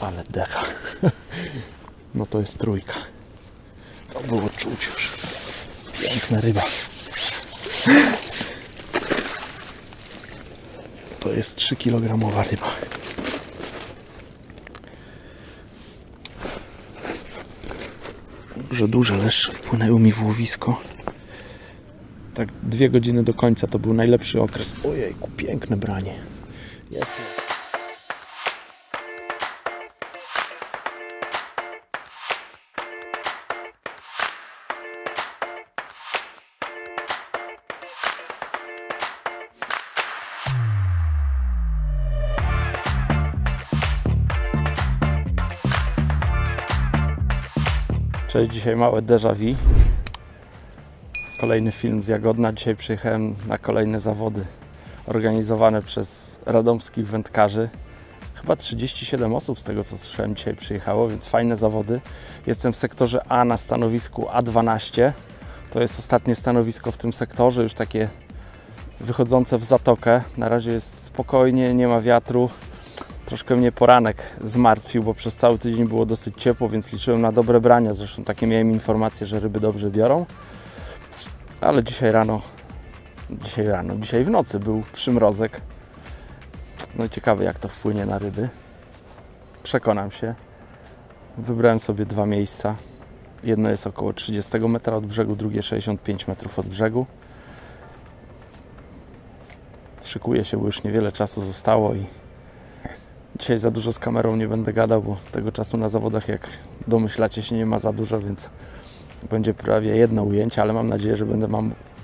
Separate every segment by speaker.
Speaker 1: Ale decha. No to jest trójka. To było czuć już. Piękna ryba. To jest 3 kg ryba. Że duże leszcze wpłynęły mi w łowisko. Tak 2 godziny do końca to był najlepszy okres. Ojejku, piękne branie. Jest. Cześć, dzisiaj małe déjà vu. Kolejny film z Jagodna. Dzisiaj przyjechałem na kolejne zawody organizowane przez radomskich wędkarzy. Chyba 37 osób z tego co słyszałem dzisiaj przyjechało, więc fajne zawody. Jestem w sektorze A na stanowisku A12. To jest ostatnie stanowisko w tym sektorze, już takie wychodzące w zatokę. Na razie jest spokojnie, nie ma wiatru. Troszkę mnie poranek zmartwił, bo przez cały tydzień było dosyć ciepło, więc liczyłem na dobre brania. Zresztą takie miałem informacje, że ryby dobrze biorą. Ale dzisiaj w nocy był przymrozek. No i ciekawe jak to wpłynie na ryby. Przekonam się. Wybrałem sobie 2 miejsca. Jedno jest około 30 metra od brzegu, drugie 65 metrów od brzegu. Szykuję się, bo już niewiele czasu zostało i dzisiaj za dużo z kamerą nie będę gadał, bo tego czasu na zawodach, jak domyślacie się, nie ma za dużo, więc będzie prawie jedno ujęcie, ale mam nadzieję, że będę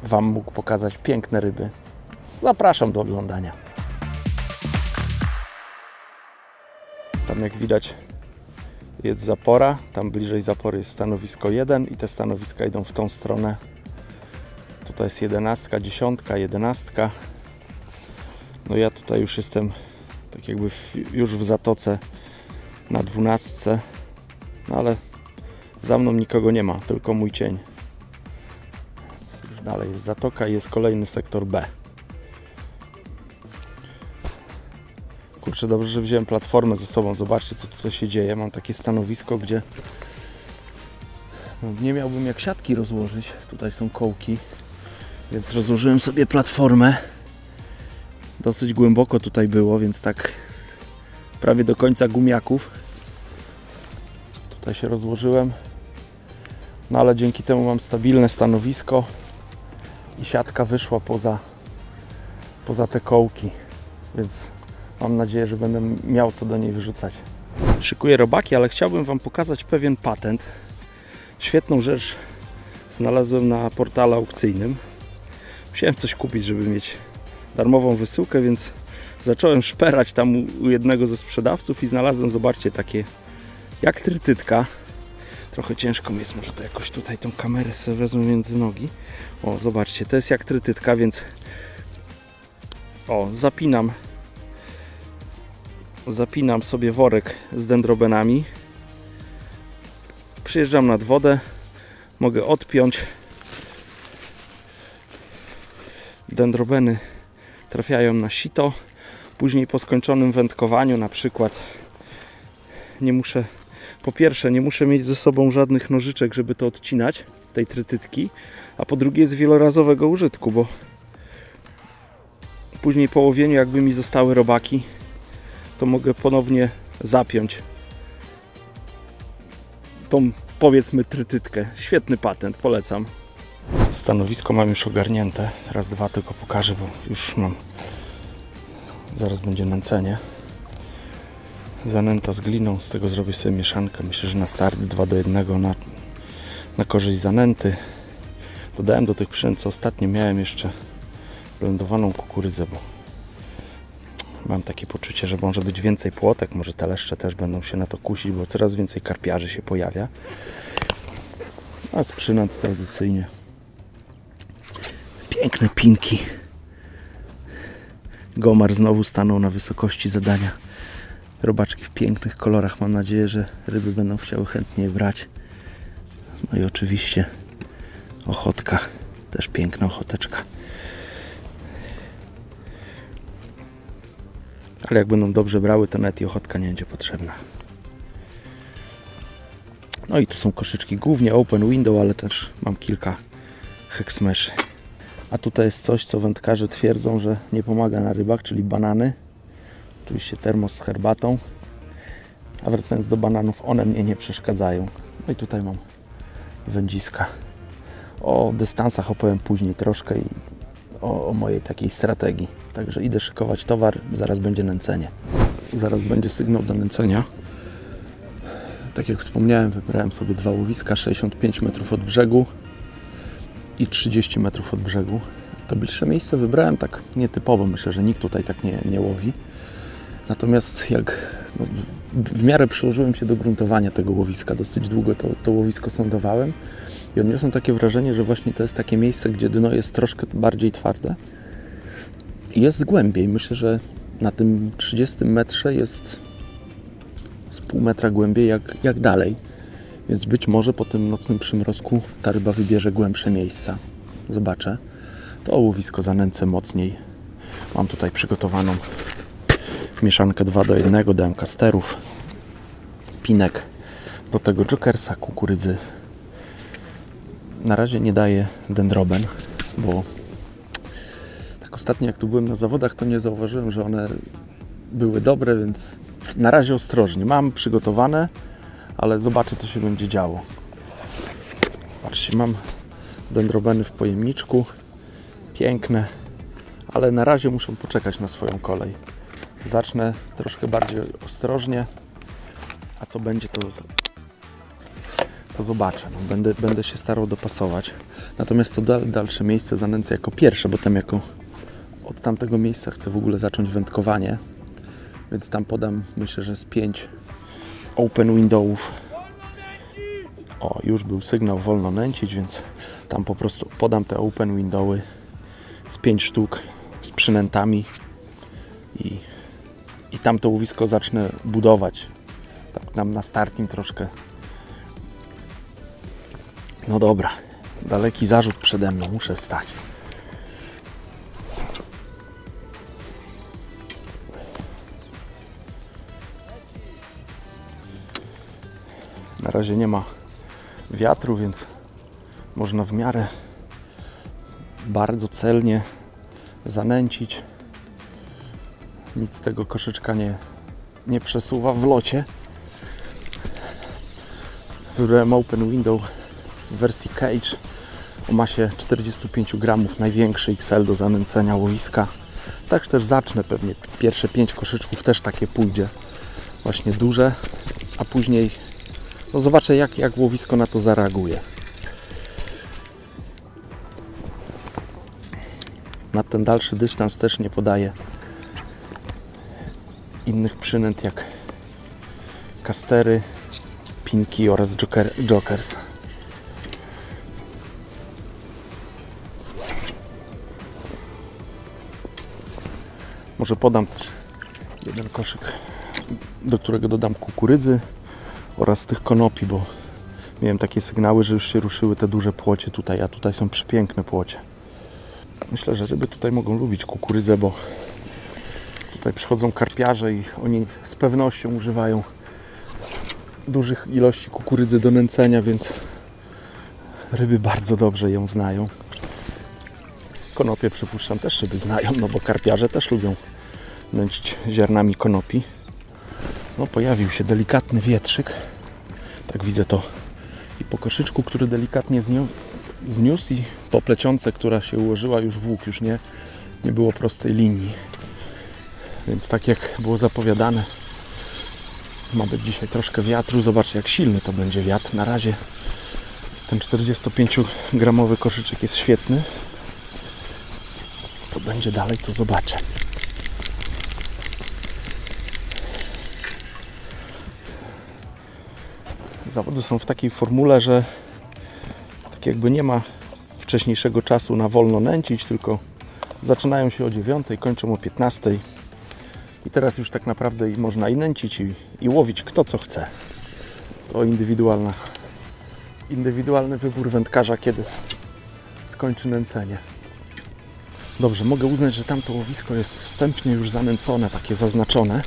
Speaker 1: Wam mógł pokazać piękne ryby. Zapraszam do oglądania. Tam jak widać jest zapora, tam bliżej zapory jest stanowisko 1 i te stanowiska idą w tą stronę. Tutaj jest 11, 10, 11. No ja tutaj już jestem tak jakby już w zatoce na 12, no ale za mną nikogo nie ma, tylko mój cień. Więc już dalej jest zatoka i jest kolejny sektor B. Kurczę, dobrze, że wziąłem platformę ze sobą. Zobaczcie, co tutaj się dzieje. Mam takie stanowisko, gdzie no, nie miałbym jak siatki rozłożyć. Tutaj są kołki, więc rozłożyłem sobie platformę. Dosyć głęboko tutaj było, więc tak prawie do końca gumiaków. Tutaj się rozłożyłem. No ale dzięki temu mam stabilne stanowisko i siatka wyszła poza te kołki, więc mam nadzieję, że będę miał co do niej wyrzucać. Szykuję robaki, ale chciałbym Wam pokazać pewien patent. Świetną rzecz znalazłem na portalu aukcyjnym. Musiałem coś kupić, żeby mieć darmową wysyłkę, więc zacząłem szperać tam u jednego ze sprzedawców i znalazłem, zobaczcie, takie jak trytytka. Trochę ciężko mi jest, może to jakoś tutaj tą kamerę sobie wezmę między nogi. O, zobaczcie, to jest jak trytytka, więc o, zapinam sobie worek z dendrobenami. Przyjeżdżam nad wodę, mogę odpiąć. Dendrobeny trafiają na sito. Później po skończonym wędkowaniu na przykład po pierwsze nie muszę mieć ze sobą żadnych nożyczek, żeby to odcinać, tej trytytki, a po drugie jest wielorazowego użytku, bo później po łowieniu jakby mi zostały robaki, to mogę ponownie zapiąć tą, powiedzmy, trytytkę. Świetny patent, polecam. Stanowisko mam już ogarnięte. Raz, dwa tylko pokażę, bo już mam. Zaraz będzie nęcenie. Zanęta z gliną, z tego zrobię sobie mieszankę. Myślę, że na start 2 do 1 na korzyść zanęty. Dodałem do tych przynęt, co ostatnio miałem, jeszcze blendowaną kukurydzę, bo mam takie poczucie, że może być więcej płotek. Może te leszcze też będą się na to kusić, bo coraz więcej karpiarzy się pojawia. A z przynęt tradycyjnie piękne pinki. Gomar znowu stanął na wysokości zadania. Robaczki w pięknych kolorach. Mam nadzieję, że ryby będą chciały chętnie je brać. No i oczywiście ochotka. Też piękna ochoteczka. Ale jak będą dobrze brały, to nawet i ochotka nie będzie potrzebna. No i tu są koszyczki, głównie open window, ale też mam kilka heksmeszy. A tutaj jest coś, co wędkarze twierdzą, że nie pomaga na rybach, czyli banany. Oczywiście termos z herbatą. A wracając do bananów, one mnie nie przeszkadzają. No i tutaj mam wędziska. O dystansach opowiem później troszkę i o mojej takiej strategii. Także idę szykować towar, zaraz będzie nęcenie. Zaraz będzie sygnał do nęcenia. Tak jak wspomniałem, wybrałem sobie 2 łowiska, 65 metrów od brzegu i 30 metrów od brzegu. To bliższe miejsce wybrałem tak nietypowo, myślę, że nikt tutaj tak nie łowi. Natomiast w miarę przyłożyłem się do gruntowania tego łowiska, dosyć długo to łowisko sondowałem i odniosłem takie wrażenie, że właśnie to jest takie miejsce, gdzie dno jest troszkę bardziej twarde i jest głębiej. Myślę, że na tym 30 metrze jest z pół metra głębiej jak dalej, więc być może po tym nocnym przymrozku ta ryba wybierze głębsze miejsca. Zobaczę. To łowisko zanęcę mocniej. Mam tutaj przygotowaną mieszankę 2:1, dałem kasterów, pinek, do tego jokersa, kukurydzy. Na razie nie daję dendroben, bo tak ostatnio jak tu byłem na zawodach, to nie zauważyłem, że one były dobre, więc na razie ostrożnie. Mam przygotowane, ale zobaczę, co się będzie działo. Patrzcie, mam dendrobeny w pojemniczku, piękne, ale na razie muszę poczekać na swoją kolej. Zacznę troszkę bardziej ostrożnie, a co będzie, to zobaczę. No, będę się starał dopasować. Natomiast to dalsze miejsce zanęcę jako pierwsze, bo tam od tamtego miejsca chcę w ogóle zacząć wędkowanie. Więc tam podam, myślę, że z 5 open windowów. O, już był sygnał wolno nęcić, więc tam po prostu podam te open windowy z 5 sztuk z przynętami i tam to łowisko zacznę budować. Tak tam na startim troszkę. No dobra, daleki zarzut przede mną, muszę wstać. Na razie nie ma wiatru, więc można w miarę bardzo celnie zanęcić. Nic z tego koszyczka nie przesuwa w locie. Wybrałem open window w wersji cage o masie 45 gramów, największy XL do zanęcenia łowiska. Tak też zacznę pewnie. Pierwsze 5 koszyczków też takie pójdzie. Właśnie duże, a później no zobaczę jak łowisko na to zareaguje. Na ten dalszy dystans też nie podaję innych przynęt jak kastery, pinki oraz jokers. Może podam też jeden koszyk, do którego dodam kukurydzy oraz tych konopi, bo miałem takie sygnały, że już się ruszyły te duże płocie tutaj, a tutaj są przepiękne płocie. Myślę, że ryby tutaj mogą lubić kukurydzę, bo tutaj przychodzą karpiarze i oni z pewnością używają dużych ilości kukurydzy do nęcenia, więc ryby bardzo dobrze ją znają. Konopie przypuszczam też ryby znają, no bo karpiarze też lubią nęcić ziarnami konopi. No pojawił się delikatny wietrzyk. Tak widzę to i po koszyczku, który delikatnie zniósł i po plecionce, która się ułożyła już w łuk, już nie było prostej linii. Więc tak jak było zapowiadane, ma być dzisiaj troszkę wiatru. Zobaczcie, jak silny to będzie wiatr. Na razie ten 45-gramowy koszyczek jest świetny. Co będzie dalej, to zobaczę. Zawody są w takiej formule, że tak jakby nie ma wcześniejszego czasu na wolno nęcić, tylko zaczynają się o 9, kończą o 15. I teraz już tak naprawdę można i nęcić, i łowić kto co chce. To indywidualny wybór wędkarza, kiedy skończy nęcenie. Dobrze, mogę uznać, że tamto łowisko jest wstępnie już zanęcone, takie zaznaczone.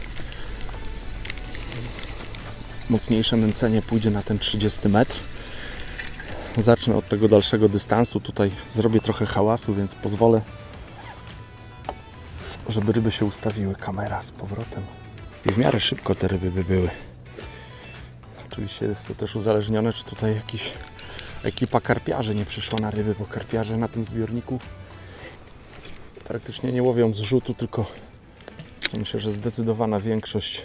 Speaker 1: mocniejsze nęcenie pójdzie na ten 30 metr. Zacznę od tego dalszego dystansu. Tutaj zrobię trochę hałasu, więc pozwolę, żeby ryby się ustawiły. Kamera z powrotem. I w miarę szybko te ryby by były. Oczywiście jest to też uzależnione, czy tutaj jakiś ekipa karpiarzy nie przyszła na ryby, bo karpiarze na tym zbiorniku praktycznie nie łowią z rzutu, tylko myślę, że zdecydowana większość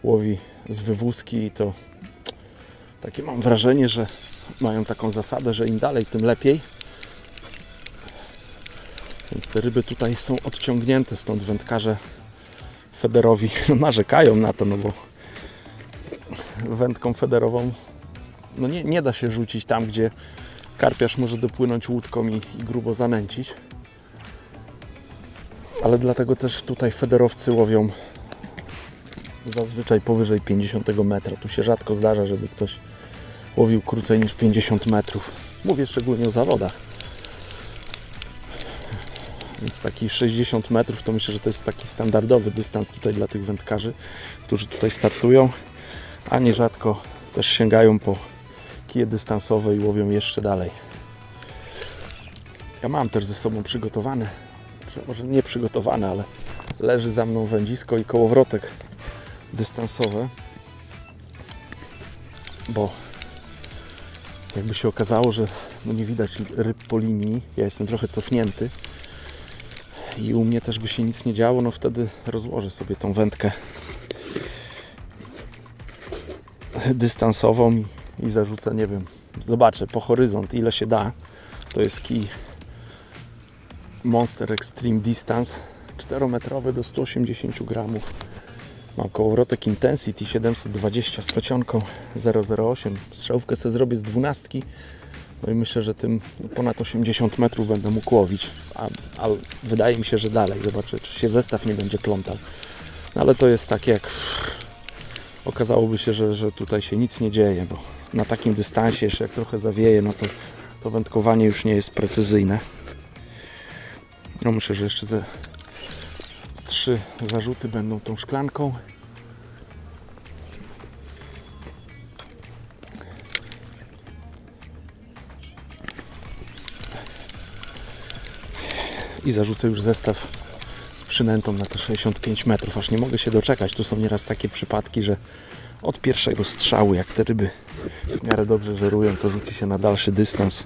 Speaker 1: łowi z wywózki i to takie mam wrażenie, że mają taką zasadę, że im dalej, tym lepiej. Więc te ryby tutaj są odciągnięte, stąd wędkarze federowi narzekają na to, no bo wędką federową no nie da się rzucić tam, gdzie karpiarz może dopłynąć łódką i grubo zanęcić. Ale dlatego też tutaj federowcy łowią zazwyczaj powyżej 50 metra. Tu się rzadko zdarza, żeby ktoś łowił krócej niż 50 metrów. Mówię szczególnie o zawodach. Więc taki 60 metrów to myślę, że to jest taki standardowy dystans tutaj dla tych wędkarzy, którzy tutaj startują, a nierzadko też sięgają po kije dystansowe i łowią jeszcze dalej. Ja mam też ze sobą przygotowane, może nie przygotowane, ale leży za mną wędzisko i kołowrotek dystansowe, bo jakby się okazało, że no nie widać ryb po linii, ja jestem trochę cofnięty i u mnie też by się nic nie działo, no wtedy rozłożę sobie tą wędkę dystansową i zarzucę, nie wiem, zobaczę po horyzont ile się da. To jest kij Monster Extreme Distance 4-metrowy do 180 gramów. Mam kołowrotek Intensity 720 z plecionką 0,08. Strzałówkę sobie zrobię z 12. No i myślę, że tym ponad 80 metrów będę mógł łowić. A wydaje mi się, że dalej. Zobaczę, czy się zestaw nie będzie plątał. No ale to jest tak, jak okazałoby się, że tutaj się nic nie dzieje, bo na takim dystansie, jeszcze jak trochę zawieje, no to wędkowanie już nie jest precyzyjne. No myślę, że jeszcze ze 3 zarzuty będą tą szklanką. I zarzucę już zestaw z przynętą na te 65 metrów. Aż nie mogę się doczekać. Tu są nieraz takie przypadki, że od pierwszego strzału, jak te ryby w miarę dobrze żerują, to rzuci się na dalszy dystans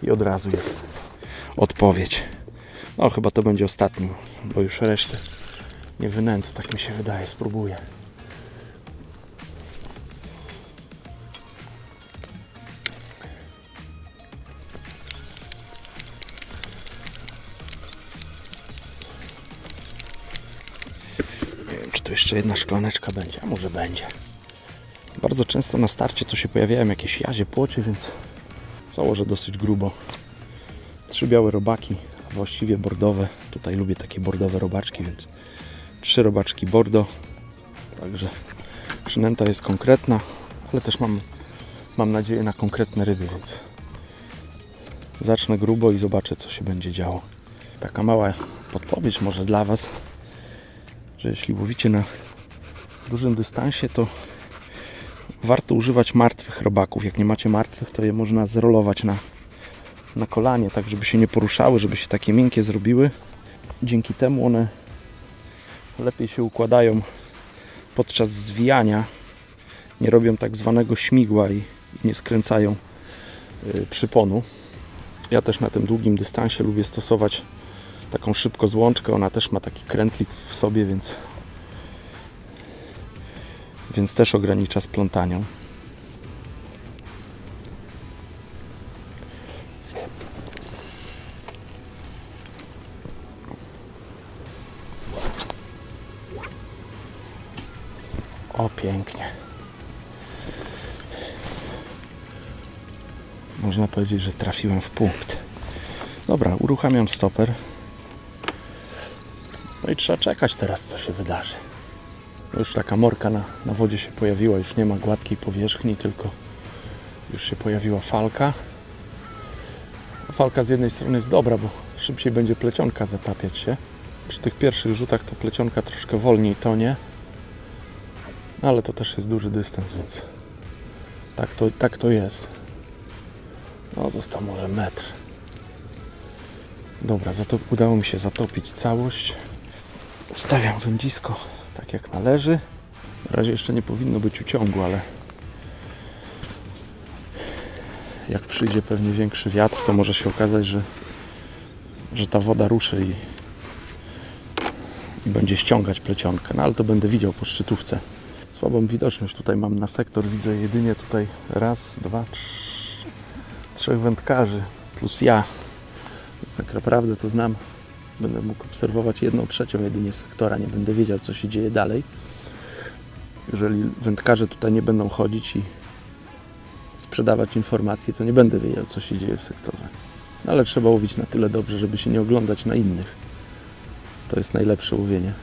Speaker 1: i od razu jest odpowiedź. No chyba to będzie ostatni, bo już resztę nie wynęcę, tak mi się wydaje. Spróbuję. Nie wiem, czy tu jeszcze jedna szklaneczka będzie, a może będzie. Bardzo często na starcie tu się pojawiają jakieś jazie, płocie, więc założę dosyć grubo. 3 białe robaki, a właściwie bordowe. Tutaj lubię takie bordowe robaczki, więc 3 robaczki bordo. Także przynęta jest konkretna, ale też mam nadzieję na konkretne ryby, więc zacznę grubo i zobaczę, co się będzie działo. Taka mała podpowiedź może dla Was, że jeśli łowicie na dużym dystansie, to warto używać martwych robaków. Jak nie macie martwych, to je można zrolować na kolanie, tak żeby się nie poruszały, żeby się takie miękkie zrobiły. Dzięki temu one lepiej się układają podczas zwijania, nie robią tak zwanego śmigła i nie skręcają przyponu. Ja też na tym długim dystansie lubię stosować taką szybkozłączkę. Ona też ma taki krętlik w sobie, więc też ogranicza splątanią. O, pięknie. Można powiedzieć, że trafiłem w punkt. Dobra, uruchamiam stoper. No i trzeba czekać teraz, co się wydarzy. Już taka morka na wodzie się pojawiła, już nie ma gładkiej powierzchni, tylko już się pojawiła falka. Falka z jednej strony jest dobra, bo szybciej będzie plecionka zatapiać się. Przy tych pierwszych rzutach to plecionka troszkę wolniej tonie. No ale to też jest duży dystans, więc tak to jest. No został może metr. Dobra, udało mi się zatopić całość. Ustawiam wędzisko tak jak należy. Na razie jeszcze nie powinno być uciągu, ale jak przyjdzie pewnie większy wiatr, to może się okazać, że ta woda ruszy i będzie ściągać plecionkę. No ale to będę widział po szczytówce. Słabą widoczność tutaj mam na sektor. Widzę jedynie tutaj raz, dwa, trzech wędkarzy plus ja. Więc tak naprawdę to znam. Będę mógł obserwować 1/3 jedynie sektora. Nie będę wiedział, co się dzieje dalej. Jeżeli wędkarze tutaj nie będą chodzić i sprzedawać informacji, to nie będę wiedział, co się dzieje w sektorze. No, ale trzeba łowić na tyle dobrze, żeby się nie oglądać na innych. To jest najlepsze łowienie.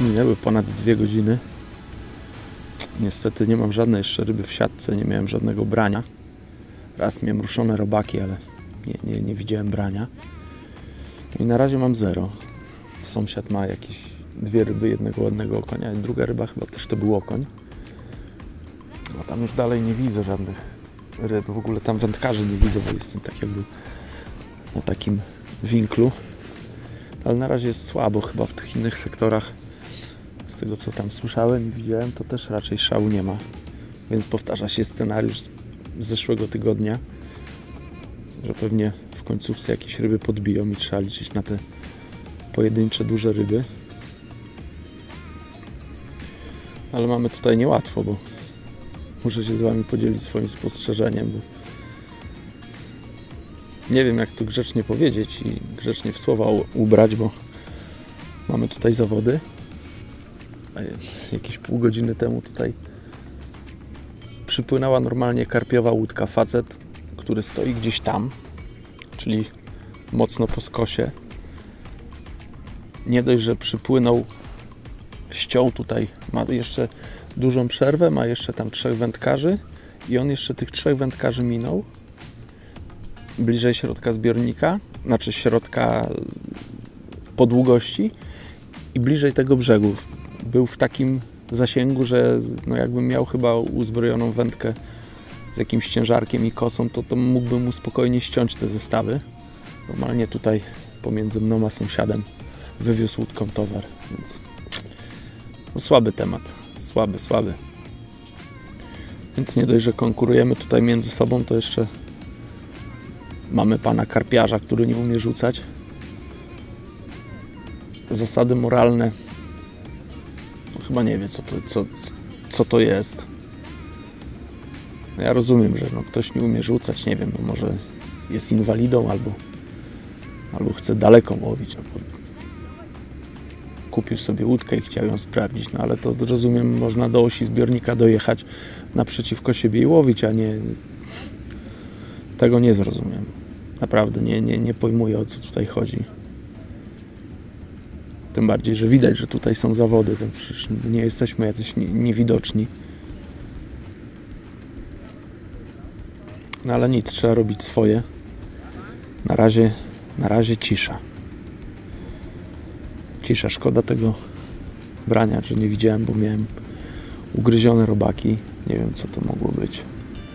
Speaker 1: Minęły ponad 2 godziny. Niestety nie mam żadnej jeszcze ryby w siatce, nie miałem żadnego brania. Raz miałem ruszone robaki, ale nie widziałem brania. I na razie mam 0. Sąsiad ma jakieś 2 ryby, jednego ładnego okonia, i druga ryba chyba też to był okoń. No tam już dalej nie widzę żadnych ryb, w ogóle tam wędkarzy nie widzę, bo jestem tak jakby na takim winklu. Ale na razie jest słabo, chyba w tych innych sektorach, z tego co tam słyszałem i widziałem, to też raczej szału nie ma. Więc powtarza się scenariusz z zeszłego tygodnia, że pewnie w końcówce jakieś ryby podbiją i trzeba liczyć na te pojedyncze, duże ryby. Ale mamy tutaj niełatwo, bo muszę się z Wami podzielić swoim spostrzeżeniem, bo nie wiem, jak to grzecznie powiedzieć i grzecznie w słowa ubrać, bo mamy tutaj zawody. Jakieś pół godziny temu tutaj przypłynęła normalnie karpiowa łódka. Facet, który stoi gdzieś tam, czyli mocno po skosie. Nie dość, że przypłynął, ściął tutaj, ma jeszcze dużą przerwę, ma jeszcze tam 3 wędkarzy i on jeszcze tych 3 wędkarzy minął bliżej środka zbiornika, znaczy środka po długości i bliżej tego brzegu. Był w takim zasięgu, że no jakbym miał chyba uzbrojoną wędkę z jakimś ciężarkiem i kosą, to mógłbym mu spokojnie ściąć te zestawy. Normalnie tutaj pomiędzy mną a sąsiadem wywiózł łódką towar, więc no słaby temat, słaby. Więc nie dość, że konkurujemy tutaj między sobą, to jeszcze mamy pana karpiarza, który nie umie rzucać. Zasady moralne, no chyba nie wie, co to jest. Ja rozumiem, że no ktoś nie umie rzucać, nie wiem, no może jest inwalidą albo chce daleko łowić. No, kupił sobie łódkę i chciał ją sprawdzić, no ale to rozumiem, można do osi zbiornika dojechać naprzeciwko siebie i łowić, a nie... Tego nie zrozumiem. Naprawdę nie pojmuję, o co tutaj chodzi. Tym bardziej, że widać, że tutaj są zawody, to przecież nie jesteśmy jacyś niewidoczni. No ale nic, trzeba robić swoje. Na razie cisza. Cisza, szkoda tego brania, że nie widziałem, bo miałem ugryzione robaki. Nie wiem, co to mogło być.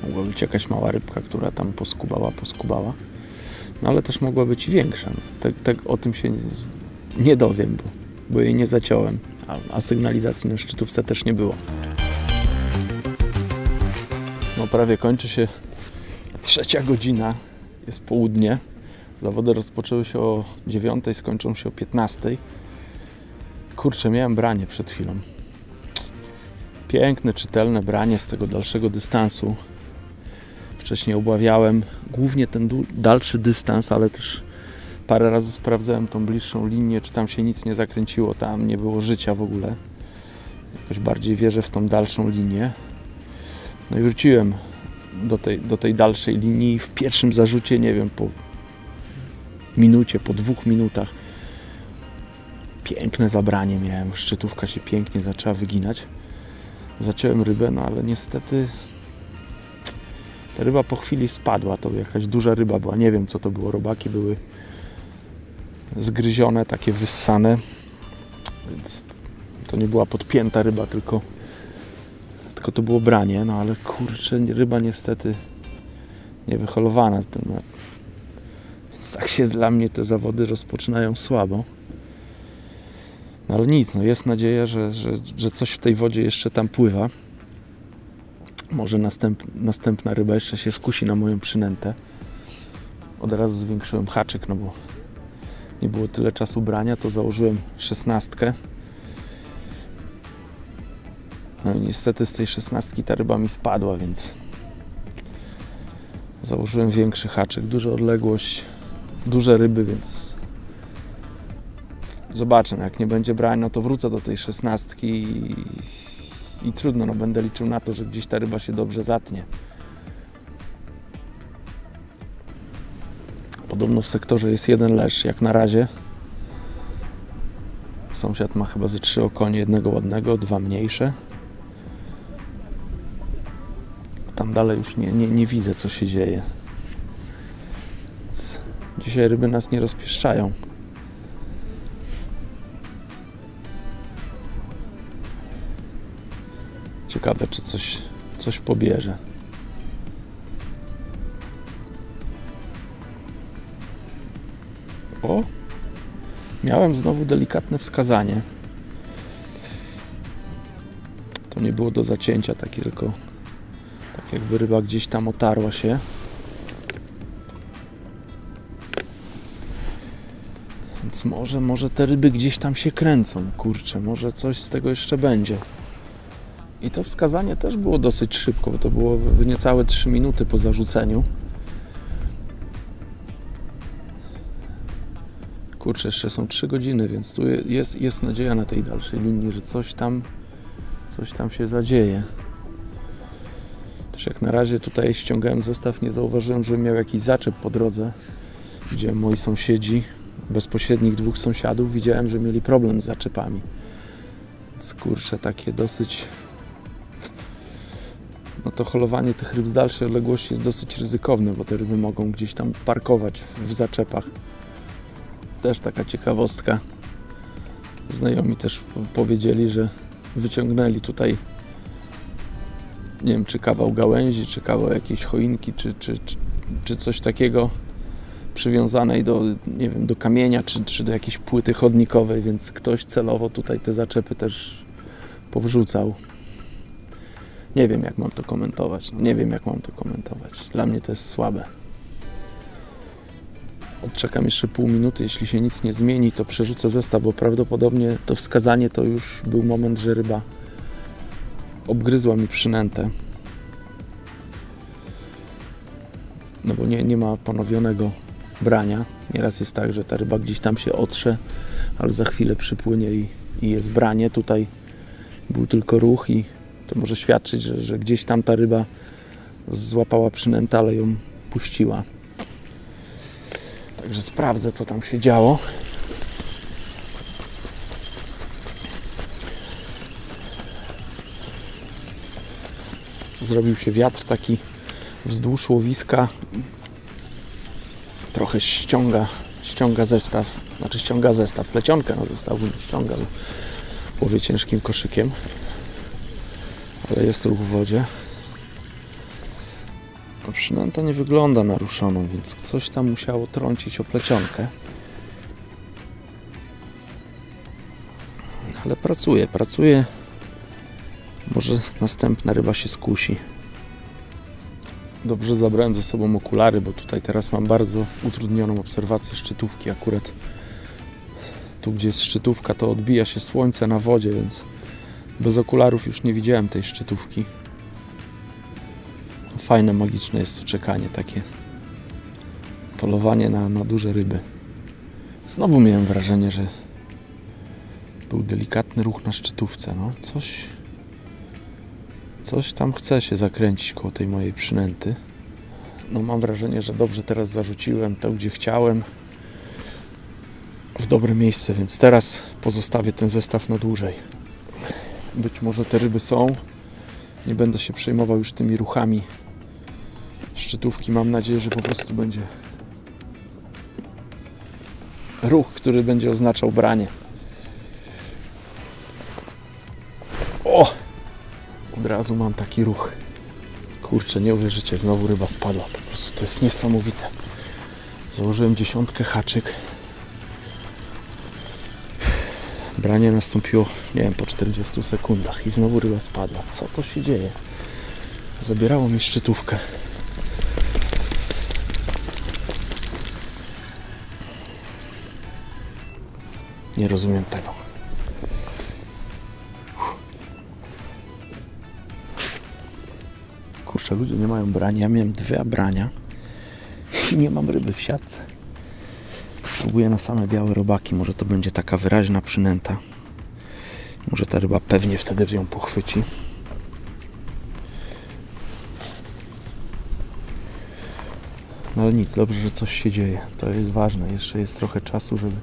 Speaker 1: Mogła być jakaś mała rybka, która tam poskubała. No ale też mogła być i większa. O tym się nie dowiem, bo jej nie zaciąłem. A sygnalizacji na szczytówce też nie było. No prawie kończy się 3. godzina. Jest południe. Zawody rozpoczęły się o 9, skończą się o 15. Kurczę, miałem branie przed chwilą. Piękne, czytelne branie z tego dalszego dystansu. Wcześniej obawiałem głównie ten dalszy dystans, ale też parę razy sprawdzałem tą bliższą linię, czy tam się nic nie zakręciło, tam nie było życia w ogóle. Jakoś bardziej wierzę w tą dalszą linię. No i wróciłem do tej dalszej linii w pierwszym zarzucie, nie wiem, po minucie, po 2 minutach. Piękne zabranie miałem, szczytówka się pięknie zaczęła wyginać. Zaciąłem rybę, no ale niestety ta ryba po chwili spadła, to jakaś duża ryba była, nie wiem co to było, robaki były zgryzione, takie wyssane. Więc to nie była podpięta ryba, tylko to było branie. No ale kurczę, ryba niestety niewyholowana. Więc tak się dla mnie te zawody rozpoczynają słabo. No ale nic, no jest nadzieja, że coś w tej wodzie jeszcze tam pływa. Może następna ryba jeszcze się skusi na moją przynętę. Od razu zwiększyłem haczyk, no bo nie było tyle czasu brania, to założyłem 16. No i niestety z tej 16 ta ryba mi spadła, więc założyłem większy haczyk, duża odległość, duże ryby, więc zobaczę, no jak nie będzie brań, no to wrócę do tej 16 i trudno, no będę liczył na to, że gdzieś ta ryba się dobrze zatnie. Podobno w sektorze jest jeden leszcz, jak na razie. Sąsiad ma chyba ze 3 okonie, jednego ładnego, 2 mniejsze. Tam dalej już nie widzę, co się dzieje. Więc dzisiaj ryby nas nie rozpieszczają. Ciekawe, czy coś pobierze. O! Miałem znowu delikatne wskazanie. To nie było do zacięcia takie, tylko tak jakby ryba gdzieś tam otarła się. Więc może te ryby gdzieś tam się kręcą. Kurczę, może coś z tego jeszcze będzie. I to wskazanie też było dosyć szybko, bo to było niecałe 3 minuty po zarzuceniu. Kurczę, jeszcze są 3 godziny, więc tu jest nadzieja na tej dalszej linii, że coś tam się zadzieje. Też jak na razie tutaj ściągałem zestaw, nie zauważyłem, że miał jakiś zaczep po drodze. Widziałem moi sąsiedzi, bezpośrednich 2 sąsiadów, widziałem, że mieli problem z zaczepami. Więc kurczę, takie dosyć... No to holowanie tych ryb z dalszej odległości jest dosyć ryzykowne, bo te ryby mogą gdzieś tam parkować w zaczepach. Też taka ciekawostka. Znajomi też powiedzieli, że wyciągnęli tutaj, nie wiem, czy kawał gałęzi, czy kawał jakiejś choinki, czy coś takiego przywiązanej do, nie wiem, do kamienia, czy do jakiejś płyty chodnikowej, więc ktoś celowo tutaj te zaczepy też powrzucał. Nie wiem, jak mam to komentować. Nie wiem, jak mam to komentować. Dla mnie to jest słabe. Odczekam jeszcze pół minuty. Jeśli się nic nie zmieni, to przerzucę zestaw, bo prawdopodobnie to wskazanie to już był moment, że ryba obgryzła mi przynętę. No bo nie ma ponowionego brania. Nieraz jest tak, że ta ryba gdzieś tam się otrze, ale za chwilę przypłynie i jest branie. Tutaj był tylko ruch i to może świadczyć, że gdzieś tam ta ryba złapała przynętę, ale ją puściła. Także sprawdzę, co tam się działo. Zrobił się wiatr taki wzdłuż łowiska. Trochę ściąga zestaw. Znaczy ściąga zestaw. Plecionkę na zestawu nie ściąga. Łowię ciężkim koszykiem. Ale jest ruch w wodzie. A przynęta nie wygląda naruszoną, więc coś tam musiało trącić o plecionkę. Ale pracuje. Może następna ryba się skusi. Dobrze zabrałem ze sobą okulary, bo tutaj teraz mam bardzo utrudnioną obserwację szczytówki. Akurat tu, gdzie jest szczytówka, to odbija się słońce na wodzie, więc bez okularów już nie widziałem tej szczytówki. Fajne, magiczne jest to czekanie, takie polowanie na duże ryby. Znowu miałem wrażenie, że był delikatny ruch na szczytówce. No, coś tam chce się zakręcić koło tej mojej przynęty. No, mam wrażenie, że dobrze teraz zarzuciłem to, gdzie chciałem, w dobre miejsce, więc teraz pozostawię ten zestaw na dłużej. Być może te ryby są. Nie będę się przejmował już tymi ruchami szczytówki. Mam nadzieję, że po prostu będzie ruch, który będzie oznaczał branie. O! Od razu mam taki ruch. Kurczę, nie uwierzycie, znowu ryba spadła. Po prostu to jest niesamowite. Założyłem 10, haczyk. Branie nastąpiło, nie wiem, po 40 sekundach i znowu ryba spadła. Co to się dzieje? Zabierało mi szczytówkę. Nie rozumiem tego. Kurczę, ludzie nie mają brania. Ja miałem 2 brania i nie mam ryby w siatce. Próbuję na same białe robaki. Może to będzie taka wyraźna przynęta. Może ta ryba pewnie wtedy ją pochwyci. No ale nic, dobrze, że coś się dzieje. To jest ważne. Jeszcze jest trochę czasu, żeby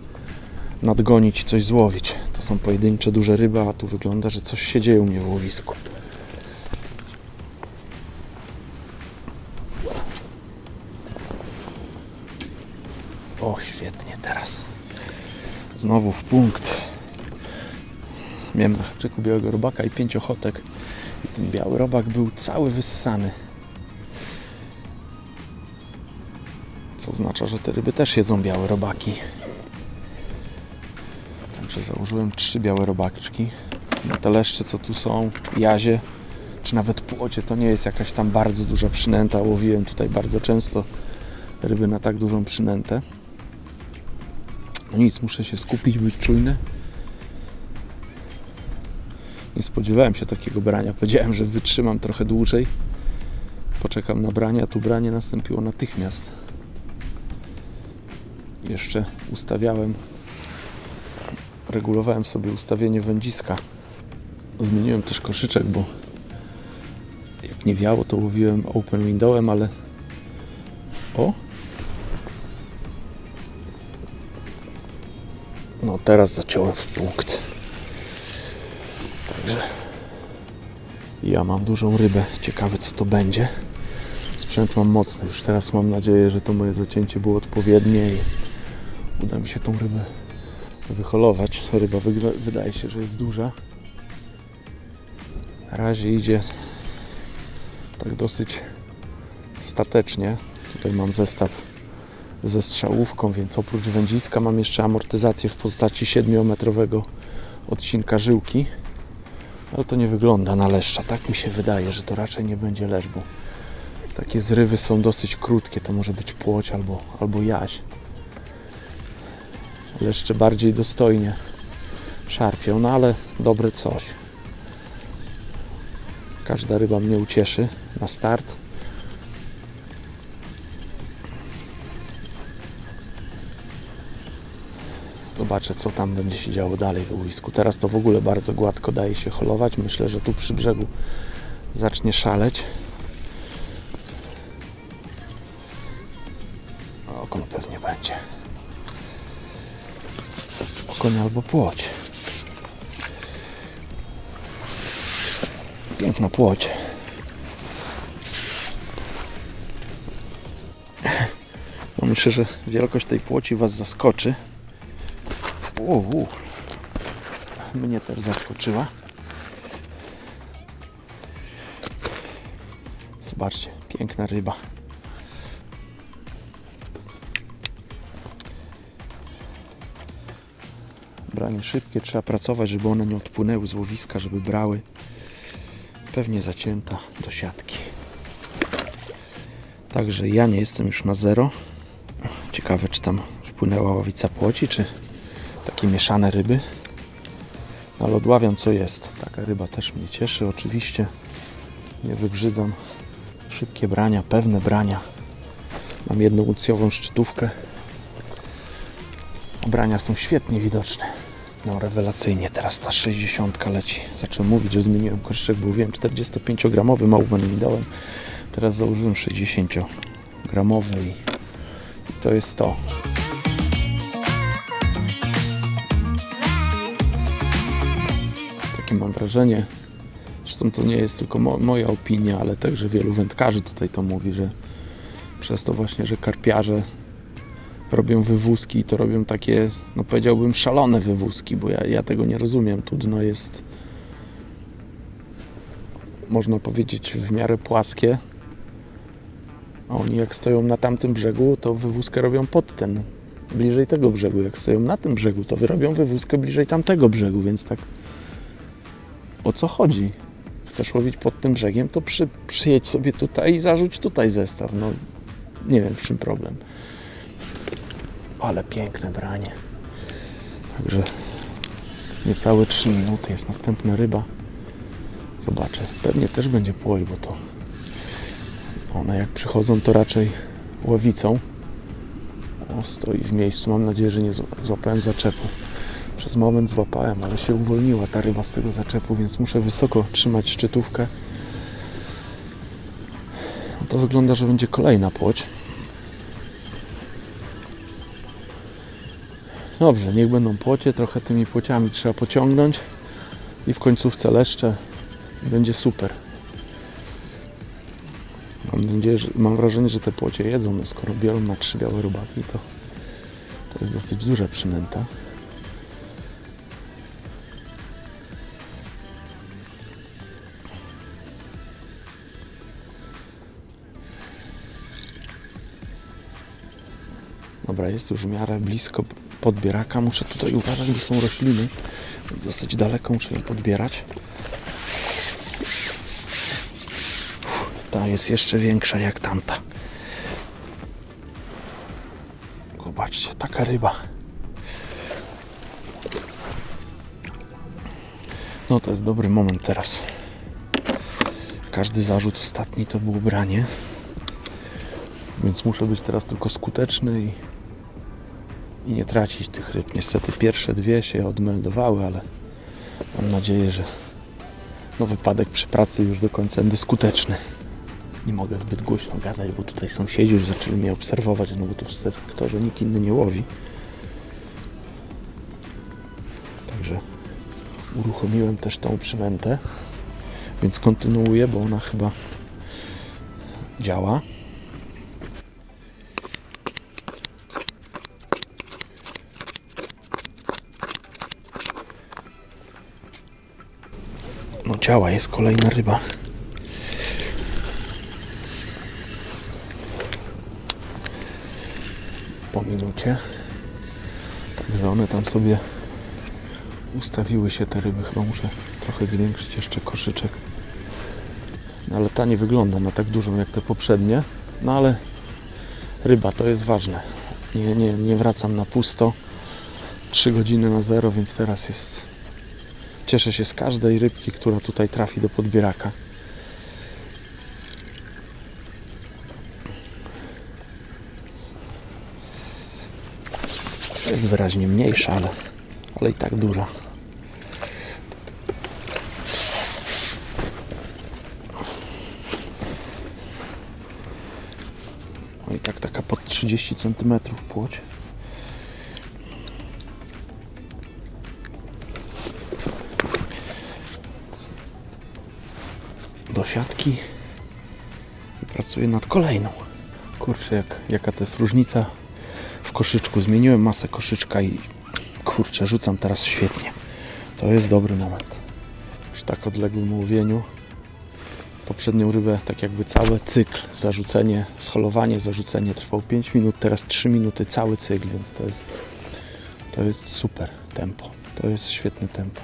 Speaker 1: nadgonić i coś złowić. To są pojedyncze duże ryby, a tu wygląda, że coś się dzieje u mnie w łowisku. O, świetnie teraz. Znowu w punkt. Miałem na haczyku białego robaka i 5 ochotek. I ten biały robak był cały wyssany. Co oznacza, że te ryby też jedzą białe robaki. Także założyłem 3 białe robaczki. Na te leszcze, co tu są, jazie, czy nawet płocie, to nie jest jakaś tam bardzo duża przynęta. Łowiłem tutaj bardzo często ryby na tak dużą przynętę. No nic, muszę się skupić, być czujny. Nie spodziewałem się takiego brania. Powiedziałem, że wytrzymam trochę dłużej. Poczekam na branie, a tu branie nastąpiło natychmiast. Jeszcze regulowałem sobie ustawienie wędziska. Zmieniłem też koszyczek, bo jak nie wiało, to łowiłem open windowem, ale o! No teraz zaciąłem w punkt. Także ja mam dużą rybę. Ciekawe, co to będzie. Sprzęt mam mocny. Już teraz mam nadzieję, że to moje zacięcie było odpowiednie i uda mi się tą rybę wyholować. Ryba wydaje się, że jest duża. Na razie idzie tak dosyć statecznie. Tutaj mam zestaw ze strzałówką, więc oprócz wędziska mam jeszcze amortyzację w postaci 7-metrowego odcinka żyłki. Ale to nie wygląda na leszcza. Tak mi się wydaje, że to raczej nie będzie leszcz, bo takie zrywy są dosyć krótkie. To może być płoć albo jaź. Leszcze bardziej dostojnie szarpią, no ale dobre coś. Każda ryba mnie ucieszy na start. Zobaczę, co tam będzie się działo dalej w łowisku. Teraz to w ogóle bardzo gładko daje się holować. Myślę, że tu przy brzegu zacznie szaleć. Okoń pewnie będzie. Okoń albo płoć. Piękna płoć. No myślę, że wielkość tej płoci Was zaskoczy. Mnie też zaskoczyła. Zobaczcie, piękna ryba. Branie szybkie, trzeba pracować, żeby one nie odpłynęły z łowiska, żeby brały. Pewnie zacięta do siatki. Także ja nie jestem już na 0. Ciekawe, czy tam wpłynęła ławica płoci, czy takie mieszane ryby. Ale odławiam, co jest. Taka ryba też mnie cieszy, oczywiście. Nie wybrzydzam. Szybkie brania, pewne brania. Mam jedną ucjową szczytówkę. Brania są świetnie widoczne. No rewelacyjnie. Teraz ta 60 leci. Zacząłem mówić, że zmieniłem koszyczek, bo wiem, 45-gramowy małpem mi dałem. Teraz założyłem 60-gramowy i to jest to. Takie mam wrażenie, zresztą to nie jest tylko moja opinia, ale także wielu wędkarzy tutaj to mówi, że przez to właśnie, że karpiarze robią wywózki i to robią takie, no powiedziałbym, szalone wywózki, bo ja tego nie rozumiem. Tu dno jest można powiedzieć, w miarę płaskie. A oni jak stoją na tamtym brzegu, to wywózkę robią pod ten, bliżej tego brzegu. Jak stoją na tym brzegu, to robią wywózkę bliżej tamtego brzegu, więc tak o co chodzi? Chcesz łowić pod tym brzegiem, to przyjedź sobie tutaj i zarzuć tutaj zestaw. No, nie wiem, w czym problem. Ale piękne branie. Także niecałe 3 minuty jest następna ryba. Zobaczę. Pewnie też będzie płoć, bo to one jak przychodzą, to raczej ławicą. O, stoi w miejscu. Mam nadzieję, że nie złapałem zaczepu. Przez moment złapałem, ale się uwolniła ta ryba z tego zaczepu, więc muszę wysoko trzymać szczytówkę. No to wygląda, że będzie kolejna płoć. Dobrze, niech będą płocie. Trochę tymi płociami trzeba pociągnąć i w końcówce leszcze będzie super. Mam wrażenie, że te płocie jedzą. No skoro biorą na 3 białe robaki, to jest dosyć duża przynęta. Dobra, jest już w miarę blisko podbieraka. Muszę tutaj uważać, bo są rośliny, więc dosyć daleko muszę je podbierać. Ta jest jeszcze większa jak tamta. Zobaczcie, taka ryba. No to jest dobry moment teraz. Każdy zarzut ostatni to było branie. Więc muszę być teraz tylko skuteczny i nie tracić tych ryb. Niestety pierwsze 2 się odmeldowały, ale mam nadzieję, że wypadek przy pracy już do końca będę skuteczny. Nie mogę zbyt głośno gadać, bo tutaj sąsiedzi już zaczęli mnie obserwować, no bo tu w sektorze nikt inny nie łowi. Także uruchomiłem też tą przynętę, więc kontynuuję, bo ona chyba działa. No działa, jest kolejna ryba. Po minucie. Także one tam sobie ustawiły się, te ryby. Chyba muszę trochę zwiększyć jeszcze koszyczek. No ale ta nie wygląda na tak dużą jak te poprzednie. No ale ryba to jest ważne. Nie wracam na pusto. 3 godziny na 0, więc teraz jest... Cieszę się z każdej rybki, która tutaj trafi do podbieraka. Jest wyraźnie mniejsza, ale i tak duża. No i tak taka pod 30 cm płoć. Do siatki i pracuję nad kolejną. Kurczę, jaka to jest różnica w koszyczku. Zmieniłem masę koszyczka i kurczę, rzucam teraz świetnie. To jest dobry moment. Przy tak odległym łowieniu poprzednią rybę, tak jakby cały cykl, zarzucenie, scholowanie, zarzucenie trwał 5 minut, teraz 3 minuty, cały cykl, więc to jest super tempo. To jest świetne tempo.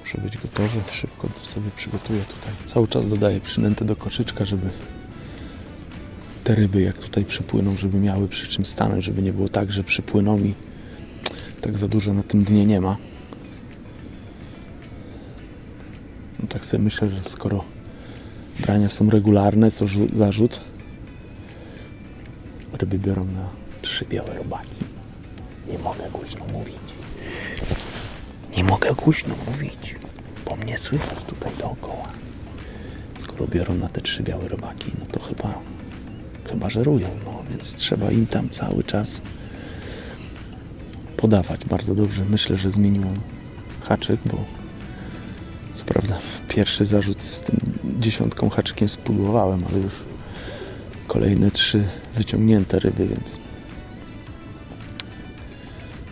Speaker 1: Muszę być gotowy, szybko sobie przygotuję tutaj. Cały czas dodaję przynętę do koszyczka, żeby te ryby jak tutaj przypłyną, żeby miały przy czym stanąć, żeby nie było tak, że przypłyną i tak za dużo na tym dnie nie ma. No tak sobie myślę, że skoro brania są regularne, co zarzut, ryby biorą na 3 białe robaki. Nie mogę głośno mówić. Nie mogę głośno mówić, bo mnie słychać tutaj dookoła. Skoro biorą na te 3 białe robaki, no to chyba żerują, no więc trzeba im tam cały czas podawać. Bardzo dobrze, myślę, że zmieniłem haczyk, bo co prawda pierwszy zarzut z tym 10 haczykiem spróbowałem, ale już kolejne 3 wyciągnięte ryby, więc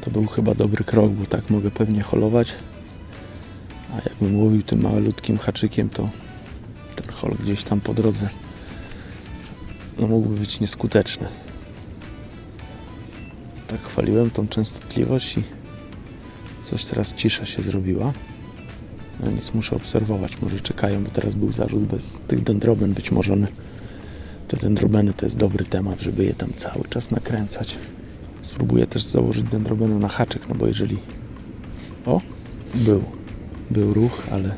Speaker 1: to był chyba dobry krok, bo tak mogę pewnie holować, A jakbym łowił tym malutkim haczykiem, to ten hol gdzieś tam po drodze no mógłby być nieskuteczny. Tak chwaliłem tą częstotliwość i coś teraz cisza się zrobiła. No nic, muszę obserwować, może czekają, bo teraz był zarzut bez tych dendroben, być może one, te dendrobeny to jest dobry temat, żeby je tam cały czas nakręcać. Spróbuję też założyć dendrobenę na haczyk, no bo jeżeli... O! Był ruch, ale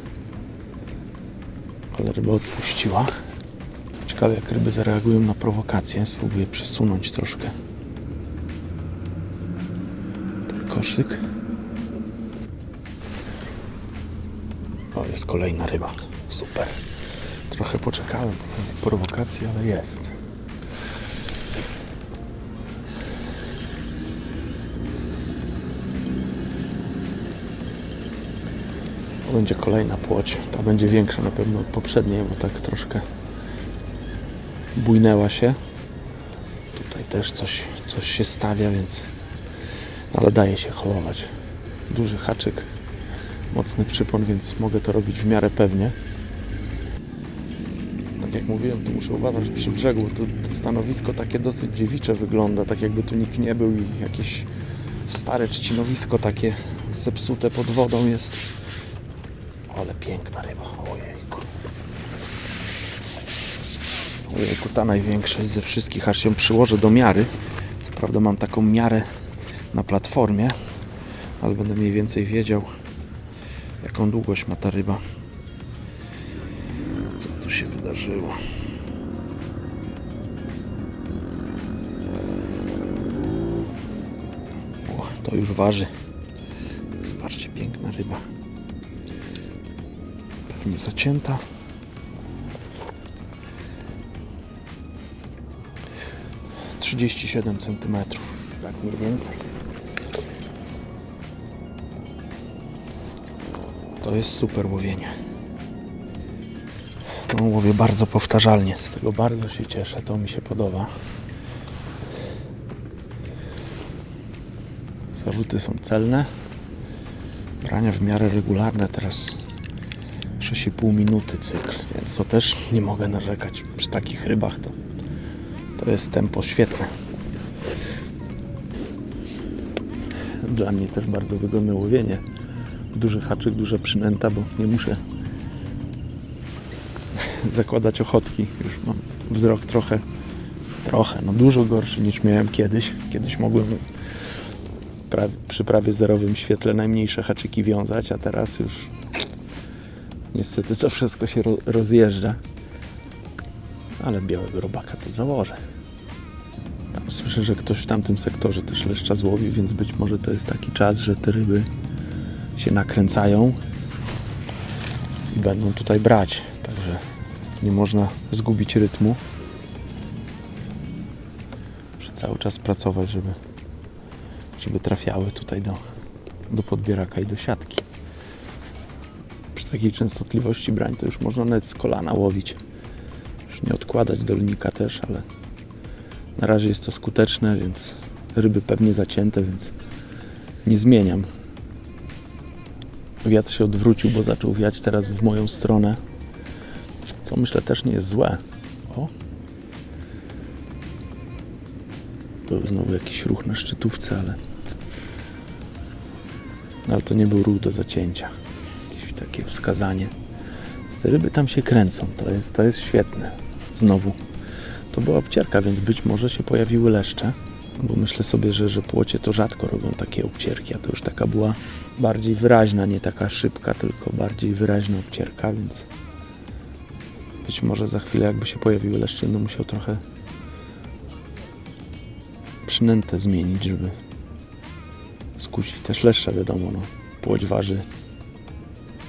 Speaker 1: ryba odpuściła. Ciekawe, jak ryby zareagują na prowokację. Spróbuję przesunąć troszkę ten koszyk. O, jest kolejna ryba. Super. Trochę poczekałem na prowokację, ale jest. To będzie kolejna płoć. Ta będzie większa na pewno od poprzedniej, bo tak troszkę bujnęła się. Tutaj też coś się stawia, więc... Ale daje się holować. Duży haczyk, mocny przypon, więc mogę to robić w miarę pewnie. Tak jak mówiłem, tu muszę uważać przy brzegu, bo tu to stanowisko takie dosyć dziewicze wygląda, tak jakby tu nikt nie był i jakieś stare trzcinowisko takie zepsute pod wodą jest. Ale piękna ryba, ojejku. Ojejku, ta największa jest ze wszystkich, aż się przyłożę do miary. Co prawda mam taką miarę na platformie, ale będę mniej więcej wiedział, jaką długość ma ta ryba. Co tu się wydarzyło? O, to już waży. Zobaczcie, piękna ryba. Pewnie zacięta. - 37 cm. Tak mniej więcej. To jest super łowienie. No, łowię bardzo powtarzalnie. Z tego bardzo się cieszę. To mi się podoba. Zarzuty są celne. Brania w miarę regularne. Teraz 6,5 minuty cykl, więc to też nie mogę narzekać. Przy takich rybach to jest tempo świetne. Dla mnie też bardzo wygodne łowienie. Duży haczyk, duża przynęta, bo nie muszę zakładać ochotki. Już mam wzrok trochę, no dużo gorszy niż miałem kiedyś. Kiedyś mogłem przy prawie zerowym świetle najmniejsze haczyki wiązać, a teraz już niestety to wszystko się rozjeżdża. Ale białego robaka to założę. Tam słyszę, że ktoś w tamtym sektorze też leszcza złowi, więc być może to jest taki czas, że te ryby się nakręcają i będą tutaj brać. Także nie można zgubić rytmu. Muszę cały czas pracować, żeby trafiały tutaj do podbieraka i do siatki. Przy takiej częstotliwości brań to już można nawet z kolana łowić. Już nie odkładać do linijka też, ale na razie jest to skuteczne, więc ryby pewnie zacięte, więc nie zmieniam. Wiatr się odwrócił, bo zaczął wiać teraz w moją stronę, co myślę też nie jest złe. O! Był znowu jakiś ruch na szczytówce, ale to nie był ruch do zacięcia. Jakieś takie wskazanie. Te ryby tam się kręcą, to jest świetne. Znowu. To była obcierka, więc być może się pojawiły leszcze, bo myślę sobie, że płocie to rzadko robią takie obcierki, a to już taka była bardziej wyraźna, nie taka szybka, tylko bardziej wyraźna obcierka, więc być może za chwilę jakby się pojawiły leszcze, będę musiał trochę przynętę zmienić, żeby skusić też leszcze, wiadomo, no. Płoć waży,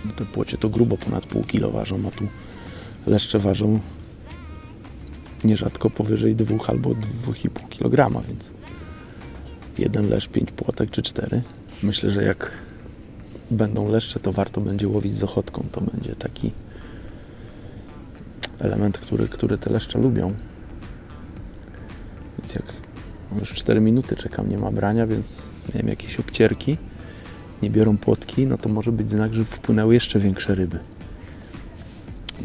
Speaker 1: no te płocie to grubo ponad pół kilo ważą, a tu leszcze ważą nierzadko powyżej 2 albo 2,5 kg, więc jeden leszcz, 5 płotek czy 4. Myślę, że jak będą leszcze, to warto będzie łowić z ochotką. To będzie taki element, który te leszcze lubią. Więc jak już 4 minuty czekam, nie ma brania, więc miałem jakieś obcierki nie biorą płotki, no to może być znak, że wpłynęły jeszcze większe ryby.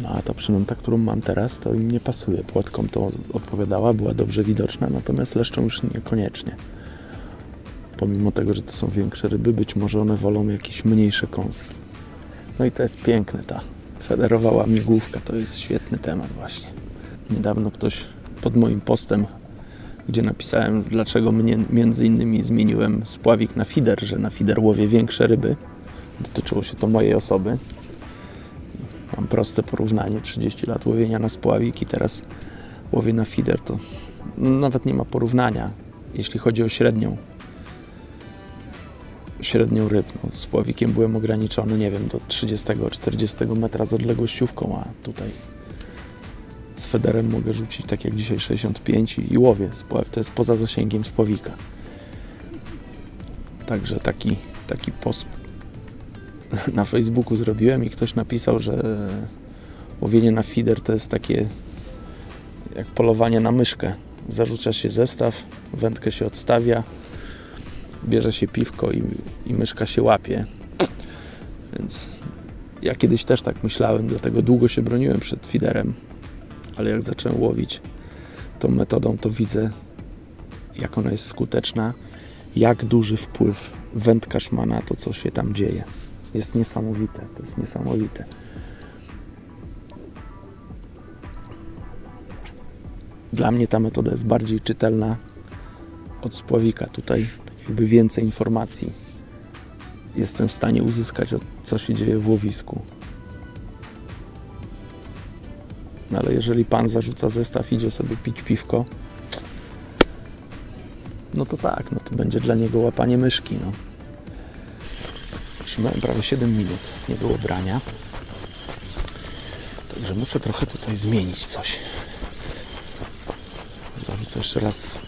Speaker 1: No a ta przynęta, którą mam teraz, to im nie pasuje. Płotkom to odpowiadała, była dobrze widoczna, natomiast leszczom już niekoniecznie. Pomimo tego, że to są większe ryby, być może one wolą jakieś mniejsze kąski. No i to jest piękne, ta federowa łamigłówka, to jest świetny temat właśnie. Niedawno ktoś pod moim postem, gdzie napisałem, dlaczego między innymi zmieniłem spławik na feeder, że na feeder łowię większe ryby. Dotyczyło się to mojej osoby. Mam proste porównanie, 30 lat łowienia na spławik i teraz łowię na feeder, to nawet nie ma porównania, jeśli chodzi o średnią ryb. No, z pławikiem byłem ograniczony, nie wiem, do 30-40 metra z odległościówką, a tutaj z federem mogę rzucić tak jak dzisiaj 65 i łowię. To jest poza zasięgiem spławika. Także taki post na Facebooku zrobiłem i ktoś napisał, że łowienie na feeder to jest takie jak polowanie na myszkę. Zarzuca się zestaw, wędkę się odstawia, bierze się piwko i myszka się łapie. Więc ja kiedyś też tak myślałem, dlatego długo się broniłem przed feederem. Ale jak zacząłem łowić tą metodą, to widzę, jak ona jest skuteczna, jak duży wpływ wędkarz ma na to, co się tam dzieje. Jest niesamowite, to jest niesamowite. Dla mnie ta metoda jest bardziej czytelna od spławika. Tutaj tak jakby więcej informacji jestem w stanie uzyskać, co się dzieje w łowisku. No ale jeżeli pan zarzuca zestaw, idzie sobie pić piwko, no to tak, no to będzie dla niego łapanie myszki. No. Trzymałem prawie 7 minut, nie było brania. Także muszę trochę tutaj zmienić coś. Zarzucę jeszcze raz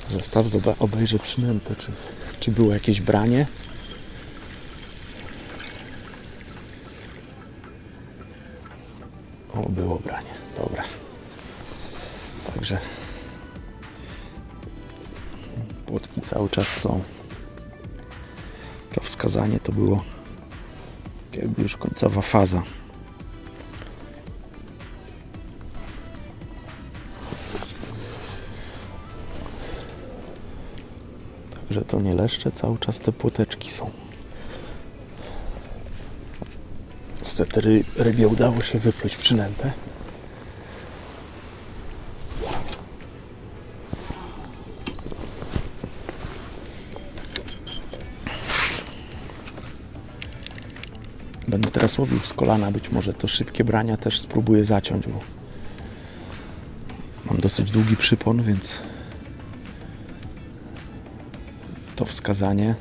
Speaker 1: zestaw, obejrzę przynętę, czy było jakieś branie. O, było branie, dobra. Także płotki cały czas są. To wskazanie to było jakby już końcowa faza. Także to nie leszcze, cały czas te płoteczki są. Niestety rybie udało się wypluć przynętę. Będę teraz łowił z kolana, być może to szybkie brania też spróbuję zaciąć, bo mam dosyć długi przypon, więc to wskazanie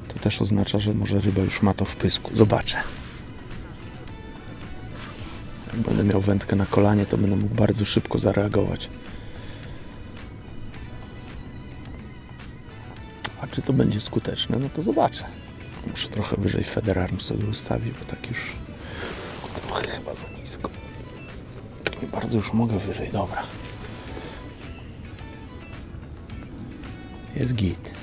Speaker 1: to też oznacza, że może ryba już ma to w pysku. Zobaczę. Jak będę miał wędkę na kolanie, to będę mógł bardzo szybko zareagować. A czy to będzie skuteczne? No to zobaczę. Muszę trochę wyżej federarm sobie ustawić, bo tak już trochę chyba za nisko. Nie bardzo już mogę wyżej, dobra. Jest git.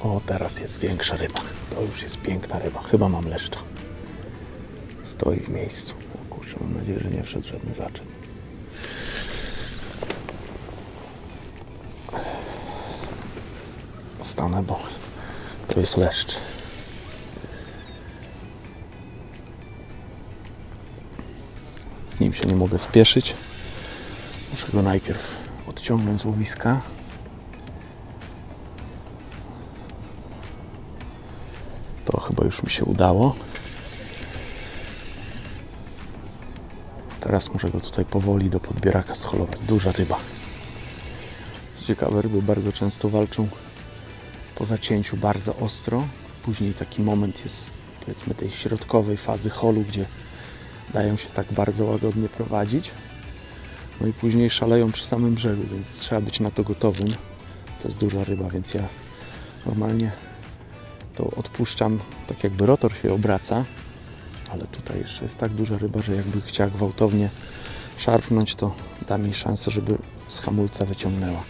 Speaker 1: O, teraz jest większa ryba. To już jest piękna ryba. Chyba mam leszcza. Stoi w miejscu. O kurczę, mam nadzieję, że nie wszedł żadny zaczep. Stanę, bo to jest leszcz. Z nim się nie mogę spieszyć. Muszę go najpierw odciągnąć z łowiska. To chyba już mi się udało. Teraz muszę go tutaj powoli do podbieraka scholować. Duża ryba. Co ciekawe, ryby bardzo często walczą po zacięciu bardzo ostro. Później taki moment jest, powiedzmy, tej środkowej fazy holu, gdzie dają się tak bardzo łagodnie prowadzić. No i później szaleją przy samym brzegu, więc trzeba być na to gotowym. To jest duża ryba, więc ja normalnie to odpuszczam, tak jakby rotor się obraca, ale tutaj jeszcze jest tak duża ryba, że jakby chciała gwałtownie szarpnąć, to da mi szansę, żeby z hamulca wyciągnęła.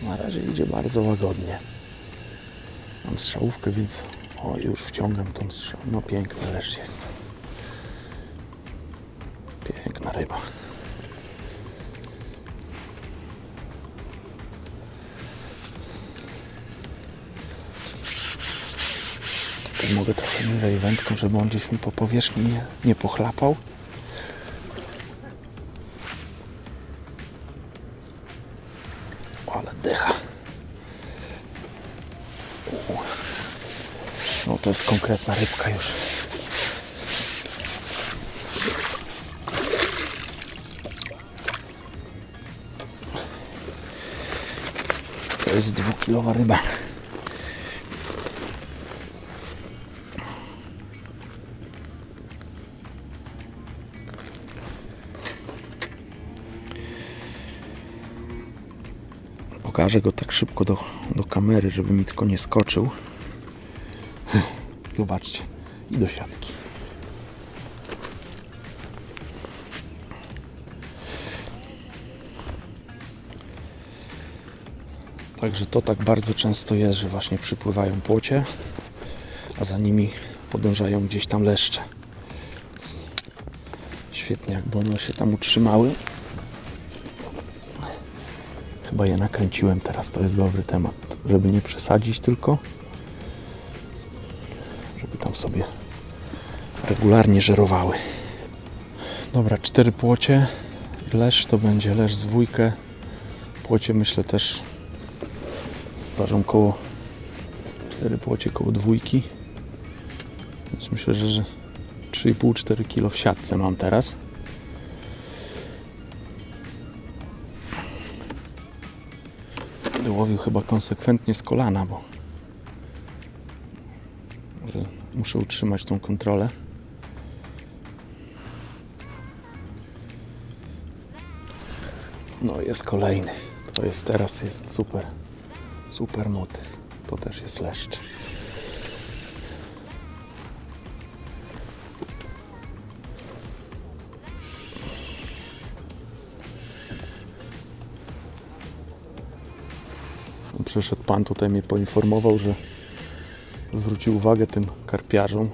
Speaker 1: Na razie idzie bardzo łagodnie. Mam strzałówkę, więc już wciągam tą strzałę. No piękny leszcz jest. Piękna ryba. Tutaj mogę trochę niżej wędką, żeby on gdzieś mi po powierzchni nie pochlapał. Ale dycha. No to jest konkretna rybka już. To jest 2-kilowa ryba. Pokażę go tak szybko do kamery, żeby mi tylko nie skoczył. Zobaczcie. I do siatki. Także to tak bardzo często jest, że właśnie przypływają płocie, a za nimi podążają gdzieś tam leszcze. Świetnie, jakby one się tam utrzymały. Chyba je nakręciłem teraz, to jest dobry temat, żeby nie przesadzić tylko, żeby tam sobie regularnie żerowały. Dobra, 4 płocie, leszcz to będzie leszcz z 2. Płocie myślę też ważą koło 4 płocie koło 2, więc myślę, że 3,5-4 kg w siatce mam teraz. Łowił chyba konsekwentnie z kolana, bo muszę utrzymać tą kontrolę. No jest kolejny. To jest teraz jest super motyw. To też jest leszcz. Przyszedł pan tutaj, mnie poinformował, że zwrócił uwagę tym karpiarzom.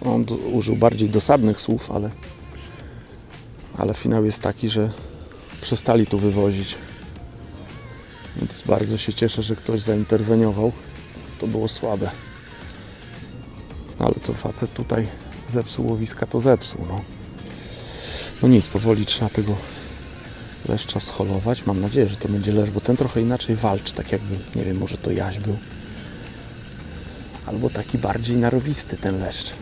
Speaker 1: On użył bardziej dosadnych słów, ale finał jest taki, że przestali tu wywozić. Więc bardzo się cieszę, że ktoś zainterweniował. To było słabe. Ale co facet tutaj zepsuł łowiska, to zepsuł. No nic, powoli trzeba tego leszcza scholować. Mam nadzieję, że to będzie leszcz, bo ten trochę inaczej walczy, tak jakby, nie wiem, może to jaś był. Albo taki bardziej narowisty ten leszcz.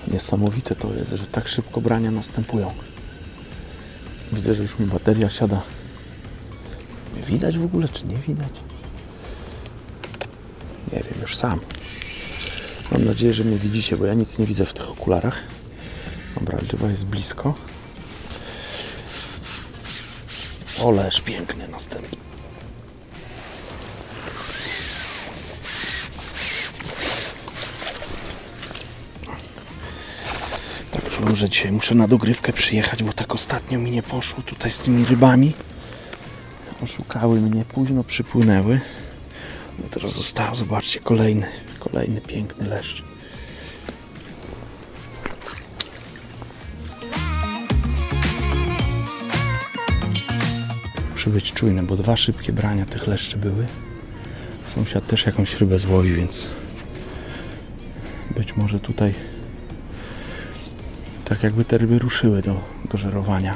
Speaker 1: Niesamowite to jest, że tak szybko brania następują. Widzę, że już mi bateria siada. Widać w ogóle, czy nie widać? Nie wiem, już sam. Mam nadzieję, że mnie widzicie, bo ja nic nie widzę w tych okularach. Dobra, ryba jest blisko. Oleż piękny następny. Tak czułem, że dzisiaj muszę na dogrywkę przyjechać, bo tak ostatnio mi nie poszło tutaj z tymi rybami. Oszukały mnie, późno przypłynęły. No teraz został, zobaczcie, kolejny piękny leszcz. Muszę być czujny, bo 2 szybkie brania tych leszczy były. Sąsiad też jakąś rybę złowi, więc być może tutaj tak jakby te ryby ruszyły do żerowania.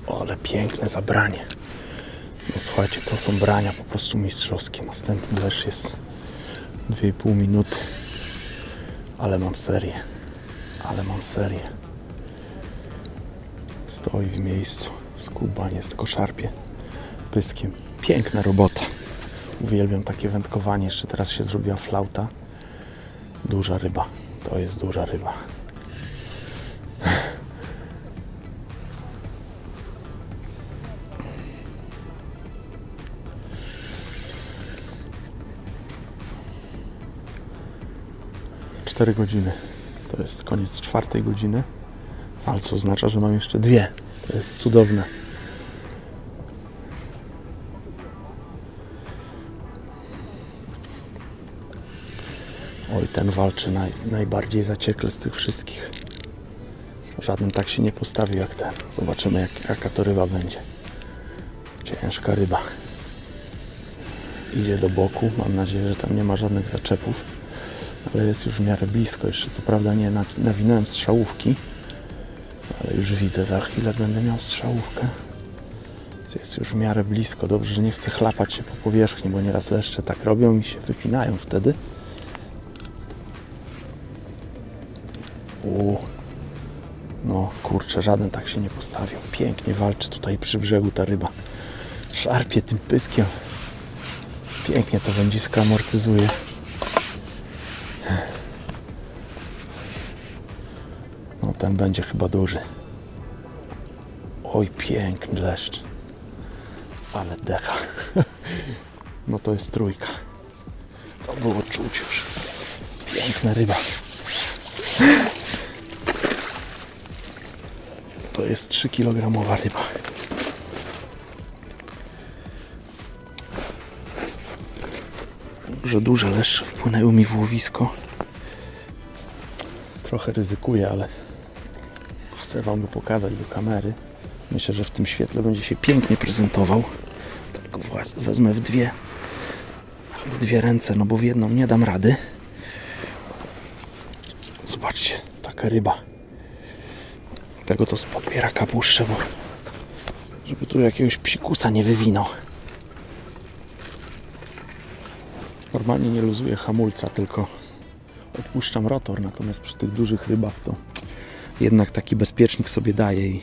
Speaker 1: O, ale piękne zabranie. No słuchajcie, to są brania po prostu mistrzowskie. Następny leszcz jest 2,5 minuty. Ale mam serię. Stoi w miejscu. Skubaniec, tylko szarpie pyskiem. Piękna robota. Uwielbiam takie wędkowanie. Jeszcze teraz się zrobiła flauta. Duża ryba. To jest duża ryba. 4 godziny. To jest koniec 4 godziny, ale co oznacza, że mam jeszcze 2. To jest cudowne. Oj, ten walczy najbardziej zaciekle z tych wszystkich. Żaden tak się nie postawił jak ten. Zobaczymy, jaka to ryba będzie. Ciężka ryba. Idzie do boku. Mam nadzieję, że tam nie ma żadnych zaczepów. Ale jest już w miarę blisko. Jeszcze co prawda nie nawinąłem strzałówki. Ale już widzę, za chwilę będę miał strzałówkę. Więc jest już w miarę blisko. Dobrze, że nie chcę chlapać się po powierzchni, bo nieraz leszcze tak robią i się wypinają wtedy. No kurczę, żaden tak się nie postawił. Pięknie walczy tutaj przy brzegu ta ryba. Szarpie tym pyskiem. Pięknie to wędzisko amortyzuje. No ten będzie chyba duży. Oj, piękny leszcz. Ale decha. No to jest 3. To było czuć już. Piękna ryba. To jest 3 kg ryba. Duże leszcze wpłynęły mi w łowisko. Trochę ryzykuję, ale chcę wam go pokazać do kamery. Myślę, że w tym świetle będzie się pięknie prezentował. Tak go wezmę w dwie ręce, no bo w jedną nie dam rady. Zobaczcie, taka ryba. Tego to spod bieraka puszczę, bo żeby tu jakiegoś psikusa nie wywinął. Normalnie nie luzuję hamulca, tylko odpuszczam rotor, natomiast przy tych dużych rybach to jednak taki bezpiecznik sobie daje i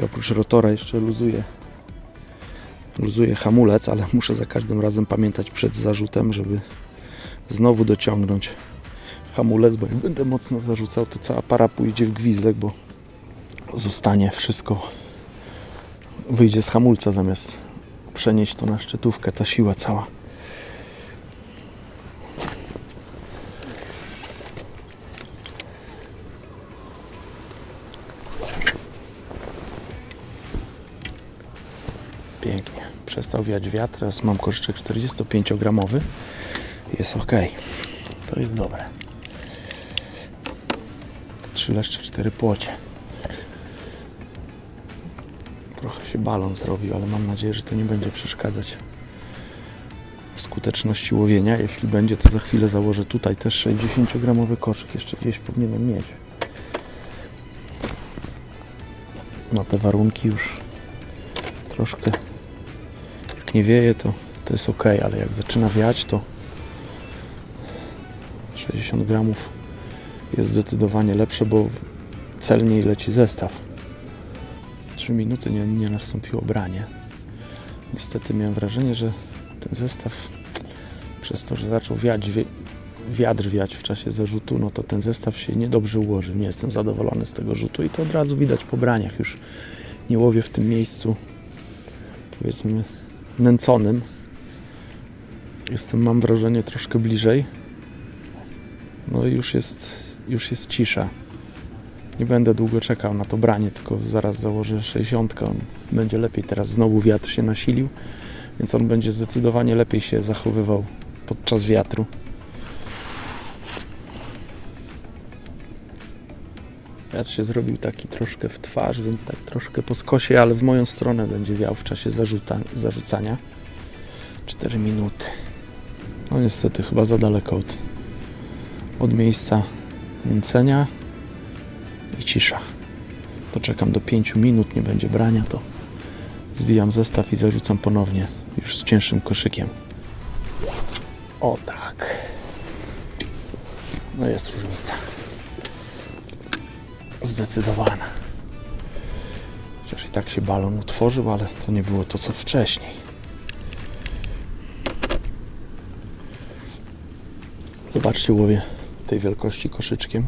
Speaker 1: oprócz rotora jeszcze luzuję hamulec, ale muszę za każdym razem pamiętać przed zarzutem, żeby znowu dociągnąć hamulec, bo jak będę mocno zarzucał, to cała para pójdzie w gwizdek, bo zostanie wszystko, wyjdzie z hamulca zamiast przenieść to na szczytówkę, ta siła cała. Pięknie. Przestał wiać wiatr, teraz mam koszyczek 45-gramowy. Jest ok. To jest dobre. 3 leszcze, 4 płocie. Trochę się balon zrobił, ale mam nadzieję, że to nie będzie przeszkadzać w skuteczności łowienia. Jeśli będzie, to za chwilę założę tutaj też 60-gramowy koszyk. Jeszcze gdzieś powinienem mieć. Na te warunki już troszkę, jak nie wieje, to jest ok, ale jak zaczyna wiać, to 60 gramów jest zdecydowanie lepsze, bo celniej leci zestaw. 3 minuty nie nastąpiło branie. Niestety miałem wrażenie, że ten zestaw przez to, że zaczął wiatr wiać w czasie zarzutu, no to ten zestaw się niedobrze ułożył. Nie jestem zadowolony z tego rzutu i to od razu widać po braniach. Już nie łowię w tym miejscu, powiedzmy, nęconym. Jestem, mam wrażenie, troszkę bliżej. No i już jest cisza. Nie będę długo czekał na to branie, tylko zaraz założę 60. On będzie lepiej. Teraz znowu wiatr się nasilił, więc on będzie zdecydowanie lepiej się zachowywał podczas wiatru. Wiatr się zrobił taki troszkę w twarz, więc tak troszkę po skosie, ale w moją stronę będzie wiał w czasie zarzucania. 4 minuty. No niestety chyba za daleko od miejsca nęcenia i cisza. Poczekam do 5 minut, nie będzie brania, to zwijam zestaw i zarzucam ponownie, już z cięższym koszykiem. O tak. No jest różnica. Zdecydowana. Chociaż i tak się balon utworzył, ale to nie było to, co wcześniej. Zobaczcie, łowię tej wielkości koszyczkiem.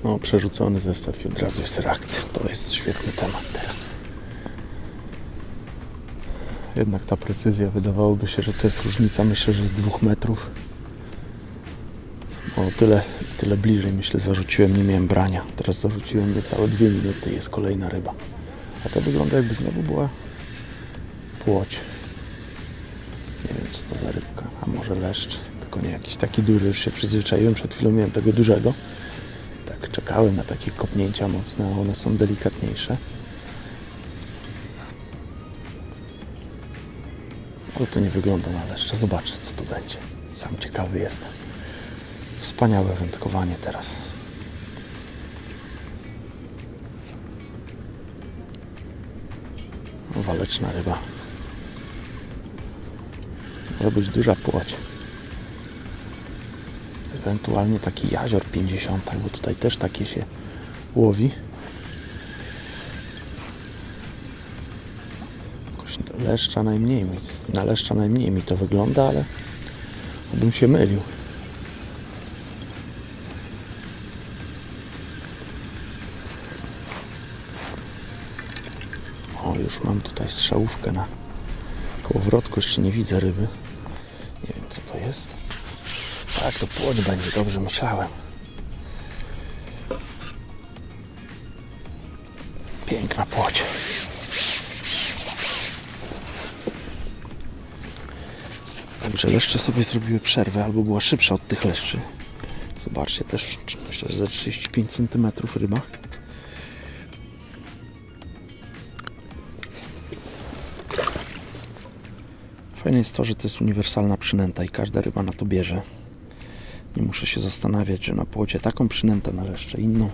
Speaker 1: O, przerzucony zestaw i od razu jest reakcja. To jest świetny temat teraz. Jednak ta precyzja, wydawałoby się, że to jest różnica, myślę, że 2 metrów. O, tyle bliżej, myślę, zarzuciłem, nie miałem brania. Teraz zarzuciłem niecałe 2 minuty i jest kolejna ryba. A to wygląda, jakby znowu była płoć. Nie wiem, co to za rybka, a może leszcz, tylko nie jakiś taki duży, już się przyzwyczaiłem, przed chwilą miałem tego dużego. Tak, czekałem na takie kopnięcia mocne, a one są delikatniejsze. Ale to nie wygląda na leszcza, zobaczę, co tu będzie. Sam ciekawy jestem. Wspaniałe wędkowanie teraz. Waleczna ryba. Może być duża płoć. Ewentualnie taki jazior 50, bo tutaj też takie się łowi. Jakoś na leszcza najmniej mi to wygląda, ale bym się mylił. O, już mam tutaj strzałówkę na kołowrotku, jeszcze nie widzę ryby. Nie wiem, co to jest. Tak, to płoć będzie, dobrze myślałem. Piękna płoć. Także leszcze sobie zrobiły przerwę, albo była szybsza od tych leszczy. Zobaczcie, też myślę, że za 35 cm ryba. Fajne jest to, że to jest uniwersalna przynęta i każda ryba na to bierze. Nie muszę się zastanawiać, że na płocie taką przynętę, na leszcze inną.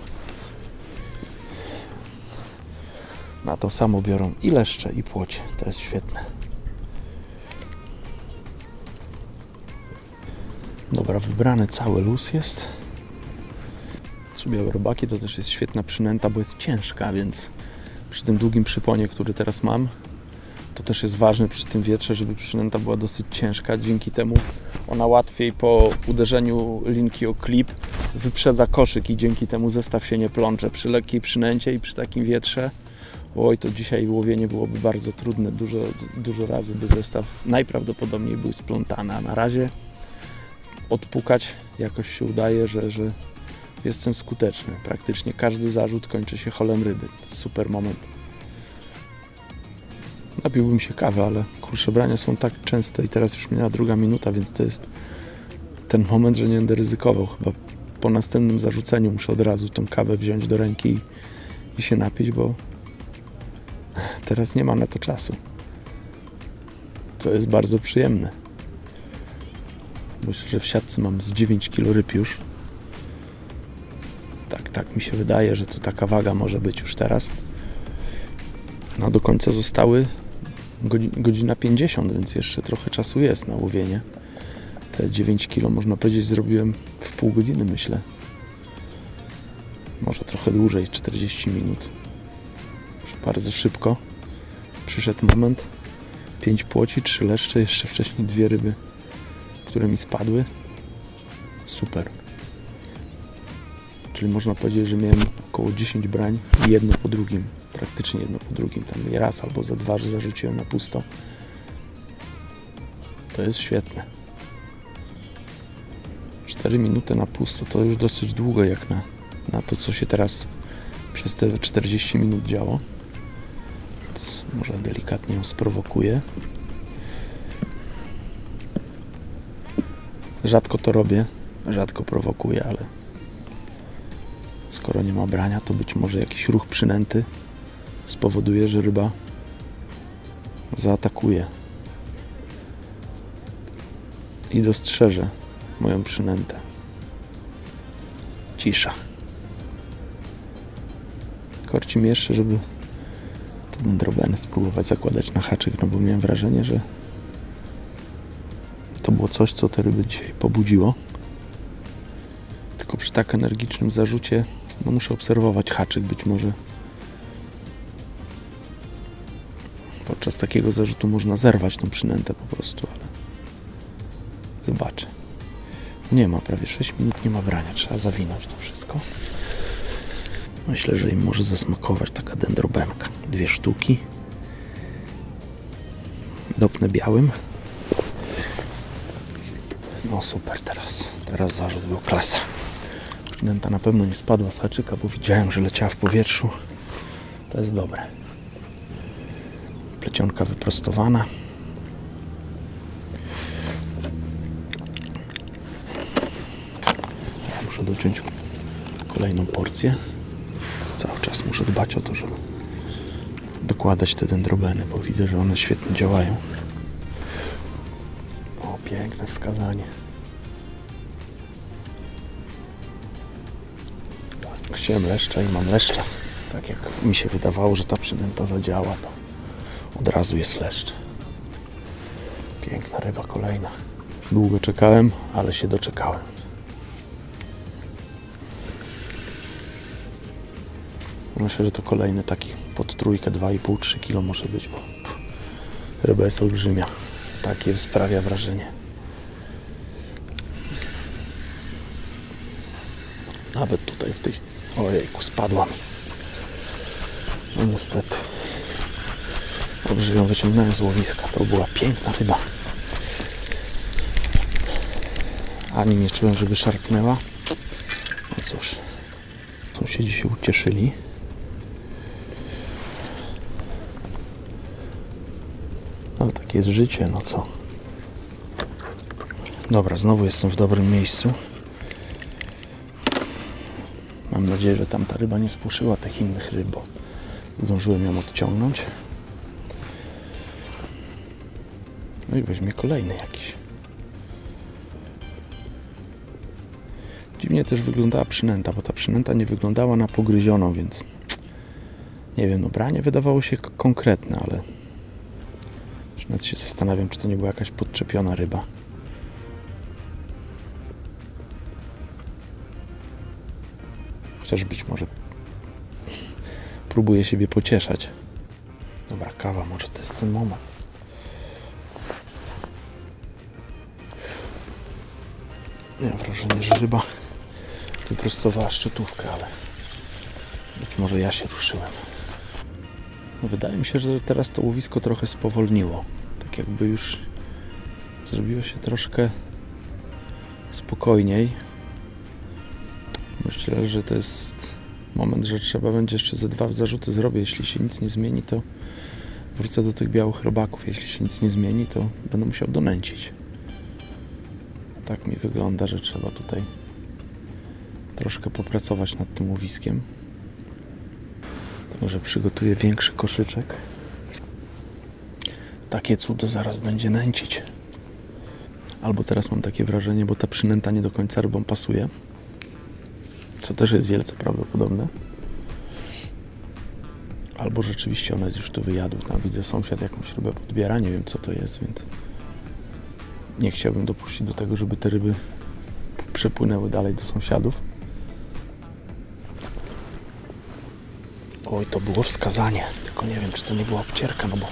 Speaker 1: Na to samo biorą i leszcze, i płocie. To jest świetne. Dobra, wybrany cały luz jest. 3 białe robaki to też jest świetna przynęta, bo jest ciężka, więc przy tym długim przyponie, który teraz mam, to też jest ważne przy tym wietrze, żeby przynęta była dosyć ciężka. Dzięki temu ona łatwiej po uderzeniu linki o klip wyprzedza koszyk i dzięki temu zestaw się nie plącze. Przy lekkiej przynęcie i przy takim wietrze, oj, to dzisiaj łowienie byłoby bardzo trudne. Dużo razy by zestaw najprawdopodobniej był splątany, a na razie odpukać jakoś się udaje, że jestem skuteczny. Praktycznie każdy zarzut kończy się holem ryby. To jest super moment. Napiłbym się kawy, ale kurczę, brania są tak częste i teraz już minęła 2 minuta, więc to jest ten moment, że nie będę ryzykował. Chyba po następnym zarzuceniu muszę od razu tą kawę wziąć do ręki i się napić, bo teraz nie ma na to czasu. Co jest bardzo przyjemne. Myślę, że w siatce mam z 9 kg ryb już. Tak mi się wydaje, że to taka waga może być już teraz. No do końca zostały godzina 50, więc jeszcze trochę czasu jest na łowienie. Te 9 kg, można powiedzieć, zrobiłem w pół godziny, myślę. Może trochę dłużej, 40 minut. Bardzo szybko przyszedł moment. 5 płoci, 3 leszcze, jeszcze wcześniej 2 ryby, które mi spadły. Super. Czyli można powiedzieć, że miałem około 10 brań i jedno po drugim. Praktycznie jedno po drugim. Tam nie raz albo za 2, że zarzuciłem na pusto. To jest świetne. 4 minuty na pusto to już dosyć długo jak na to, co się teraz przez te 40 minut działo. Więc może delikatnie ją sprowokuję. Rzadko to robię, rzadko prowokuję, ale skoro nie ma brania, to być może jakiś ruch przynęty spowoduje, że ryba zaatakuje i dostrzeże moją przynętę. Cisza. Korci mi jeszcze, żeby te dendrobeny spróbować zakładać na haczyk, no bo miałem wrażenie, że to było coś, co te ryby dzisiaj pobudziło. Tylko przy tak energicznym zarzucie no muszę obserwować haczyk. Być może podczas takiego zarzutu można zerwać tą przynętę po prostu, ale zobaczę. Nie ma prawie 6 minut, nie ma brania. Trzeba zawinąć to wszystko. Myślę, że im może zasmakować taka dendrobenka. 2 sztuki. Dopnę białym. No super, teraz zarzut był klasa. Przynęta na pewno nie spadła z haczyka, bo widziałem, że leciała w powietrzu. To jest dobre. Plecionka wyprostowana. Muszę dociąć kolejną porcję. Cały czas muszę dbać o to, żeby dokładać te dendrobeny, bo widzę, że one świetnie działają. O, piękne wskazanie. Chciałem leszcza i mam leszcza. Tak jak mi się wydawało, że ta przynęta zadziała, to od razu jest leszcz. Piękna ryba kolejna. Długo czekałem, ale się doczekałem. Myślę, że to kolejny taki pod trójkę, 2,5-3 kg może być, bo ryba jest olbrzymia. Takie sprawia wrażenie. Nawet tutaj w tej... Ojejku, spadła mi. No niestety. Dobrze ją wyciągnąłem z łowiska. To była piękna ryba. Ani nie czułem, żeby szarpnęła. No cóż. Sąsiedzi się ucieszyli. Ale takie jest życie, no co. Dobra, znowu jestem w dobrym miejscu. Mam nadzieję, że tam ta ryba nie spłoszyła tych innych ryb, bo zdążyłem ją odciągnąć. No i weźmie kolejny jakiś. Dziwnie też wyglądała przynęta, bo ta przynęta nie wyglądała na pogryzioną, więc nie wiem, no branie wydawało się konkretne, ale nawet się zastanawiam, czy to nie była jakaś podczepiona ryba. Chociaż być może próbuję siebie pocieszać. Dobra, kawa, może to jest ten moment. Miałem wrażenie, że ryba wyprostowała szczytówkę, ale być może ja się ruszyłem. No, wydaje mi się, że teraz to łowisko trochę spowolniło. Tak jakby już zrobiło się troszkę spokojniej. Myślę, że to jest moment, że trzeba będzie jeszcze ze 2 zarzuty zrobić. Jeśli się nic nie zmieni, to wrócę do tych białych robaków. Jeśli się nic nie zmieni, to będę musiał donęcić. Tak mi wygląda, że trzeba tutaj troszkę popracować nad tym łowiskiem. Także przygotuję większy koszyczek. Takie cudo zaraz będzie nęcić. Albo teraz mam takie wrażenie, bo ta przynęta nie do końca rybom pasuje. Co też jest wielce prawdopodobne. Albo rzeczywiście one już tu wyjadły. Tam widzę, sąsiad jakąś rybę podbiera. Nie wiem, co to jest, więc nie chciałbym dopuścić do tego, żeby te ryby przepłynęły dalej do sąsiadów. Oj, to było wskazanie. Tylko nie wiem, czy to nie była obcierka, no bo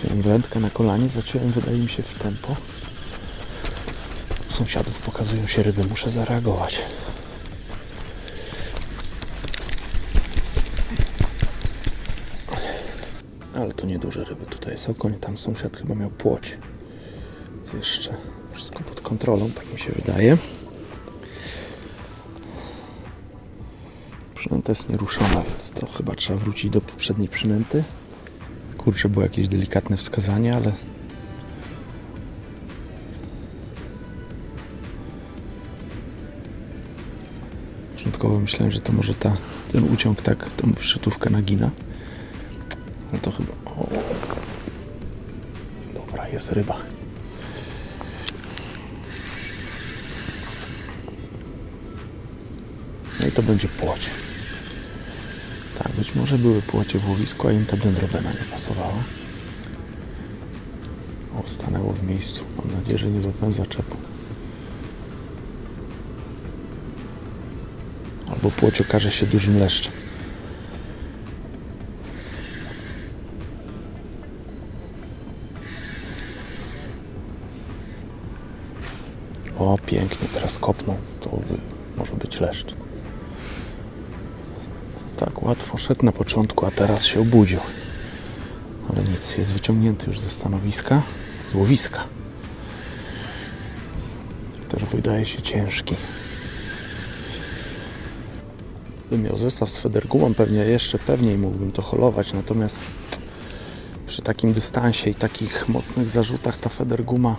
Speaker 1: miałem wędkę na kolanie. Zacząłem, wydaje mi się, w tempo. Sąsiadów pokazują się ryby. Muszę zareagować. Ale to nieduże ryby. Tutaj jest okoń, tam sąsiad chyba miał płoć. Co jeszcze? Wszystko pod kontrolą, tak mi się wydaje. Przynęta jest nieruszona, więc to chyba trzeba wrócić do poprzedniej przynęty. Kurczę, było jakieś delikatne wskazanie, ale początkowo myślałem, że to może ten uciąg tak tą szczytówkę nagina. Ale to chyba... O. Dobra, jest ryba. No i to będzie płoć. Tak, być może były płocie w łowisku, a im ta dendrobena nie pasowała. O, stanęło w miejscu. Mam nadzieję, że nie złapałem zaczepu. Albo płoć okaże się dużym leszczem. O, pięknie, teraz kopnął. To może być leszcz. Tak łatwo szedł na początku, a teraz się obudził. Ale nic, jest wyciągnięty już ze stanowiska, z łowiska. Też wydaje się ciężki. Gdybym miał zestaw z federgumą, pewnie jeszcze pewniej mógłbym to holować, natomiast przy takim dystansie i takich mocnych zarzutach ta federguma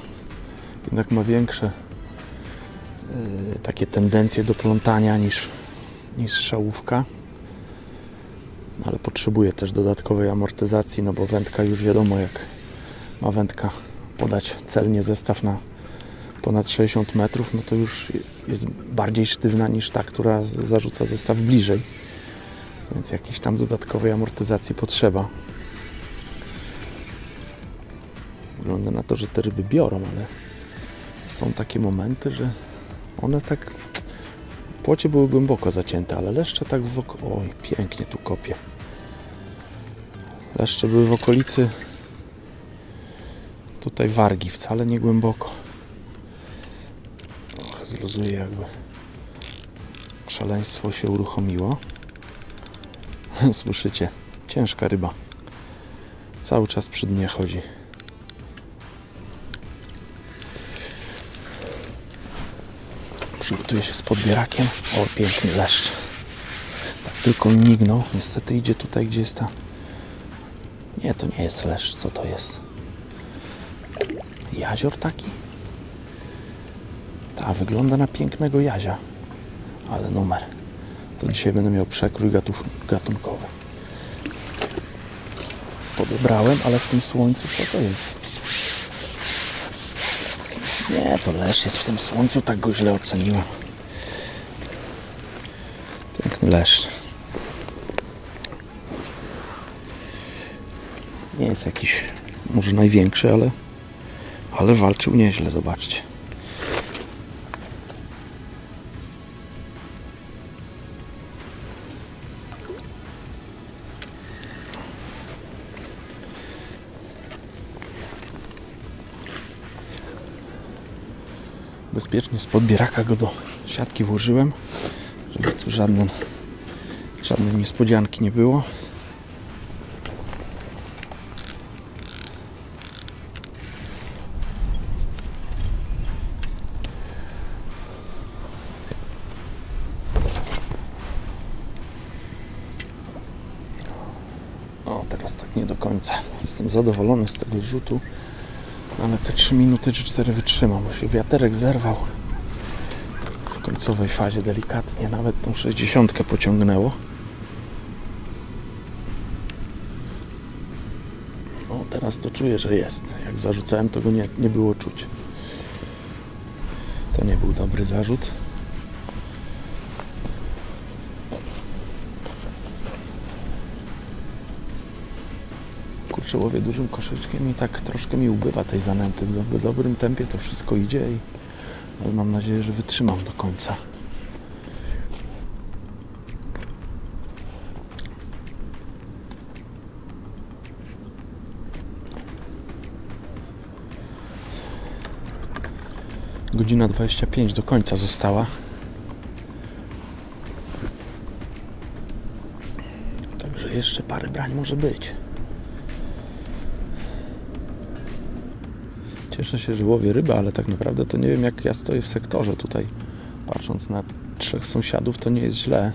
Speaker 1: jednak ma większe takie tendencje do plątania niż szałówka. Ale potrzebuje też dodatkowej amortyzacji, no bo wędka już wiadomo, jak ma wędka podać celnie zestaw na ponad 60 metrów, no to już jest bardziej sztywna niż ta, która zarzuca zestaw bliżej. Więc jakiejś tam dodatkowej amortyzacji potrzeba. Wygląda na to, że te ryby biorą, ale są takie momenty, że one tak... Płocie były głęboko zacięte, ale leszcze tak oj, pięknie tu kopie. Leszcze były w okolicy tutaj wargi, wcale nie głęboko. Zluzuję, jakby szaleństwo się uruchomiło. Słyszycie? Ciężka ryba. Cały czas przy dnie chodzi. Przygotuję się z podbierakiem. O, piękny leszcz. Tak tylko mignął. Niestety idzie tutaj, gdzie jest ta... Nie, to nie jest leszcz. Co to jest? Jazior taki? Ta, wygląda na pięknego jazia. Ale numer. To dzisiaj będę miał przekrój gatunkowy. Podebrałem, ale w tym słońcu co to jest? Nie, to leszcz jest w tym słońcu, tak go źle oceniłem. Piękny leszcz. Nie jest jakiś może największy, ale walczył nieźle, zobaczcie. Bezpiecznie z podbieraka go do siatki włożyłem, żeby tu żadnej niespodzianki nie było. O, teraz tak nie do końca. Jestem zadowolony z tego rzutu. Ale te 3 minuty czy 4 wytrzymam, bo się wiaterek zerwał w końcowej fazie delikatnie, nawet tą 60 pociągnęło. O, teraz to czuję, że jest. Jak zarzucałem, to go nie było czuć. To nie był dobry zarzut. Kurczę, łowię dużym koszyczkiem i tak troszkę mi ubywa tej zanęty. W dobrym tempie to wszystko idzie ale mam nadzieję, że wytrzymam do końca. Godzina 25 do końca została. Także jeszcze parę brań może być. Cieszę się, że łowię rybę, ale tak naprawdę to nie wiem, jak ja stoję w sektorze tutaj. Patrząc na 3 sąsiadów, to nie jest źle.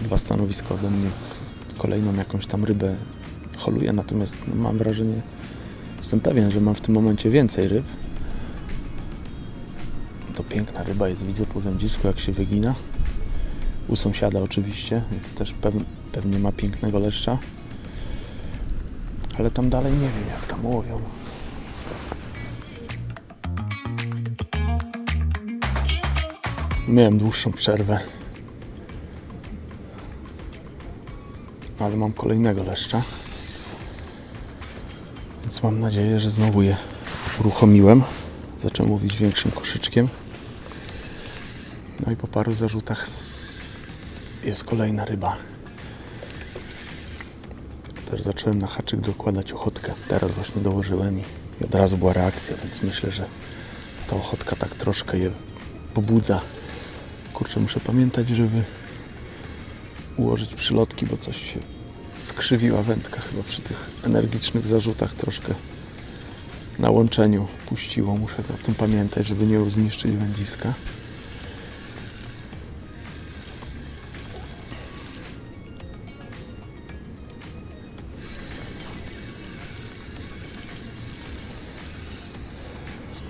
Speaker 1: 2 stanowiska ode mnie kolejną jakąś tam rybę holuję, natomiast no, mam wrażenie, jestem pewien, że mam w tym momencie więcej ryb. To piękna ryba jest, widzę po wędzisku, jak się wygina. U sąsiada oczywiście, więc też pewnie ma pięknego leszcza. Ale tam dalej nie wiem, jak tam łowią. Miałem dłuższą przerwę. Ale mam kolejnego leszcza. Więc mam nadzieję, że znowu je uruchomiłem. Zacząłem łowić większym koszyczkiem. No i po paru zarzutach jest kolejna ryba. Też zacząłem na haczyk dokładać ochotkę. Teraz właśnie dołożyłem i od razu była reakcja, więc myślę, że ta ochotka tak troszkę je pobudza. Kurczę, muszę pamiętać, żeby ułożyć przylotki, bo coś się skrzywiła wędka chyba przy tych energicznych zarzutach troszkę na łączeniu puściło. Muszę o tym pamiętać, żeby nie zniszczyć wędziska.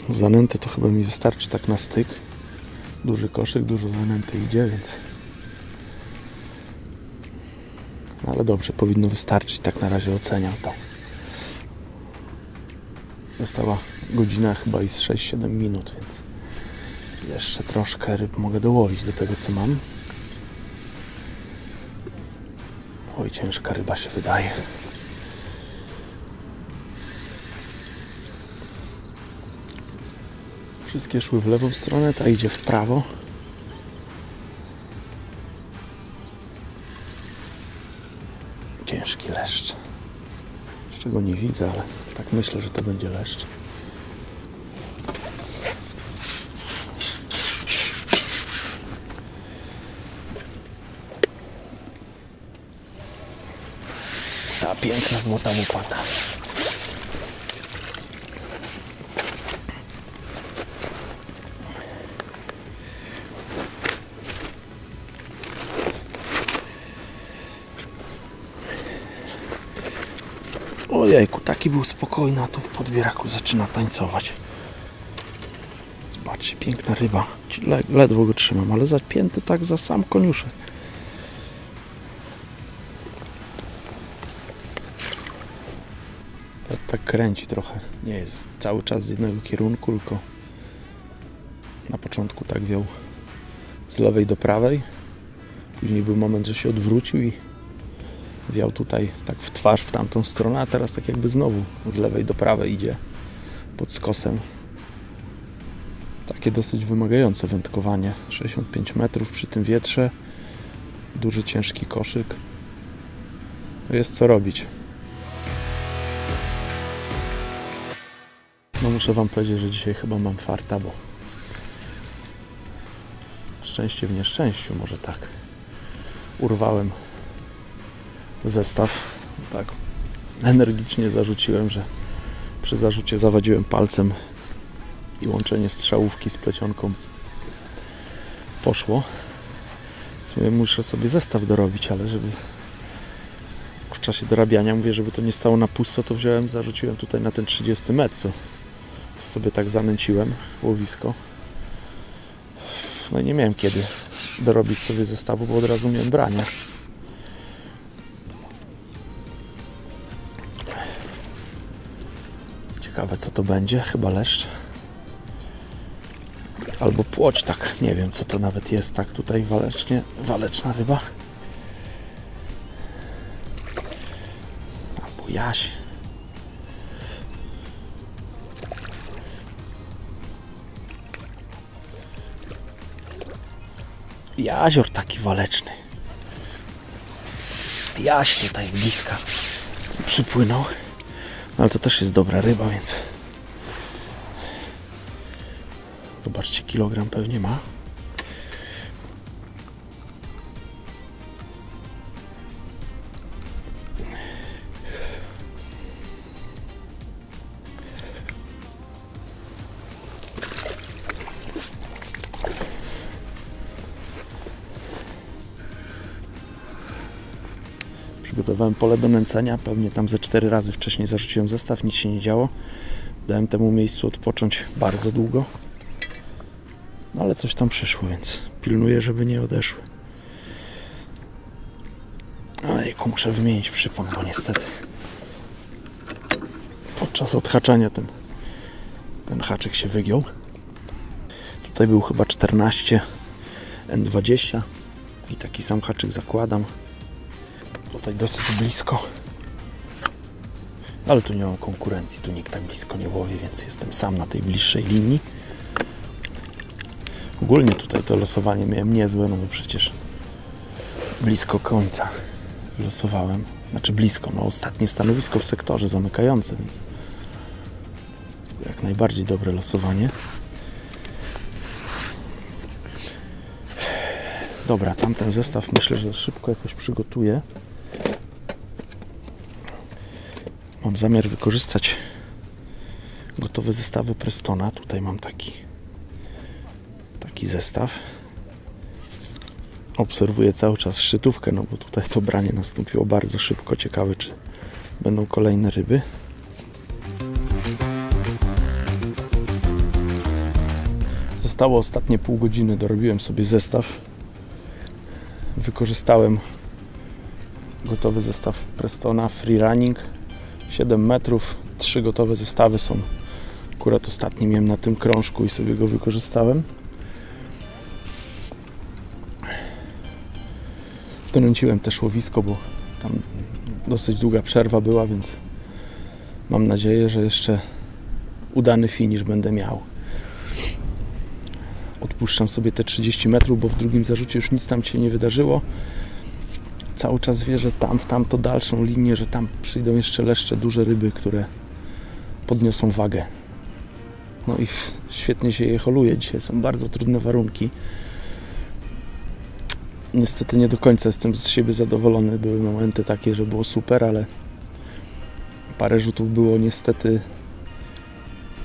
Speaker 1: Zanęty to chyba mi wystarczy tak na styk. Duży koszyk, dużo zanęty idzie, więc... No ale dobrze, powinno wystarczyć. Tak na razie oceniam to. Została godzina chyba i z 6-7 minut, więc jeszcze troszkę ryb mogę dołowić do tego, co mam. Oj, ciężka ryba się wydaje. Wszystkie szły w lewą stronę, ta idzie w prawo. Ciężki leszcz. Jeszcze go nie widzę, ale tak myślę, że to będzie leszcz. Ta piękna złota łopata. Ojejku, taki był spokojny, a tu w podbieraku zaczyna tańcować. Zobaczcie, piękna ryba. Ledwo go trzymam, ale zapięty tak za sam koniuszek. Tak kręci trochę. Nie jest cały czas z jednego kierunku, tylko na początku tak wiał z lewej do prawej. Później był moment, że się odwrócił i wiał tutaj tak w twarz w tamtą stronę, a teraz tak jakby znowu z lewej do prawej idzie pod skosem. Takie dosyć wymagające wędkowanie. 65 metrów przy tym wietrze. Duży, ciężki koszyk. Jest co robić. No muszę wam powiedzieć, że dzisiaj chyba mam farta, bo szczęście w nieszczęściu, może tak. Urwałem zestaw. Tak energicznie zarzuciłem, że przy zarzucie zawadziłem palcem i łączenie strzałówki z plecionką poszło. Więc muszę sobie zestaw dorobić, ale żeby w czasie dorabiania, mówię, żeby to nie stało na pusto, to wziąłem, zarzuciłem tutaj na ten 30 metr, co sobie tak zanęciłem łowisko. No i nie miałem kiedy dorobić sobie zestawu, bo od razu miałem brania. Ciekawe, co to będzie. Chyba leszcz. Albo płoć, tak. Nie wiem, co to nawet jest. Tak, tutaj waleczna ryba. Albo jaś. Jazior taki waleczny. Jaś tutaj z bliska przypłynął. No, ale to też jest dobra ryba, więc zobaczcie, kilogram pewnie ma. Przygotowałem pole do nęcenia, pewnie tam ze 4 razy wcześniej zarzuciłem zestaw, nic się nie działo. Dałem temu miejscu odpocząć bardzo długo. No ale coś tam przyszło, więc pilnuję, żeby nie odeszły. Ojejku, muszę wymienić przypon, bo niestety podczas odhaczania ten haczyk się wygiął. Tutaj był chyba 14 N20 i taki sam haczyk zakładam. Tutaj dosyć blisko, ale tu nie mam konkurencji, tu nikt tak blisko nie łowi, więc jestem sam na tej bliższej linii. Ogólnie tutaj to losowanie miałem niezłe, no bo przecież blisko końca losowałem, znaczy blisko, no ostatnie stanowisko w sektorze zamykające, więc jak najbardziej dobre losowanie. Dobra, tamten zestaw myślę, że szybko jakoś przygotuję. Mam zamiar wykorzystać gotowe zestawy Prestona. Tutaj mam taki zestaw. Obserwuję cały czas szczytówkę, no bo tutaj to branie nastąpiło bardzo szybko. Ciekawe, czy będą kolejne ryby. Zostało ostatnie pół godziny, dorobiłem sobie zestaw. Wykorzystałem gotowy zestaw Prestona Free Running 7 metrów. 3 gotowe zestawy są. Akurat ostatni miałem na tym krążku i sobie go wykorzystałem. Trąciłem też łowisko, bo tam dosyć długa przerwa była, więc mam nadzieję, że jeszcze udany finisz będę miał. Odpuszczam sobie te 30 metrów, bo w drugim zarzucie już nic tam się nie wydarzyło. Cały czas wierzę w tamto dalszą linię, że tam przyjdą jeszcze leszcze, duże ryby, które podniosą wagę. No i świetnie się je holuje dzisiaj. Są bardzo trudne warunki. Niestety nie do końca jestem z siebie zadowolony. Były momenty takie, że było super, ale parę rzutów było niestety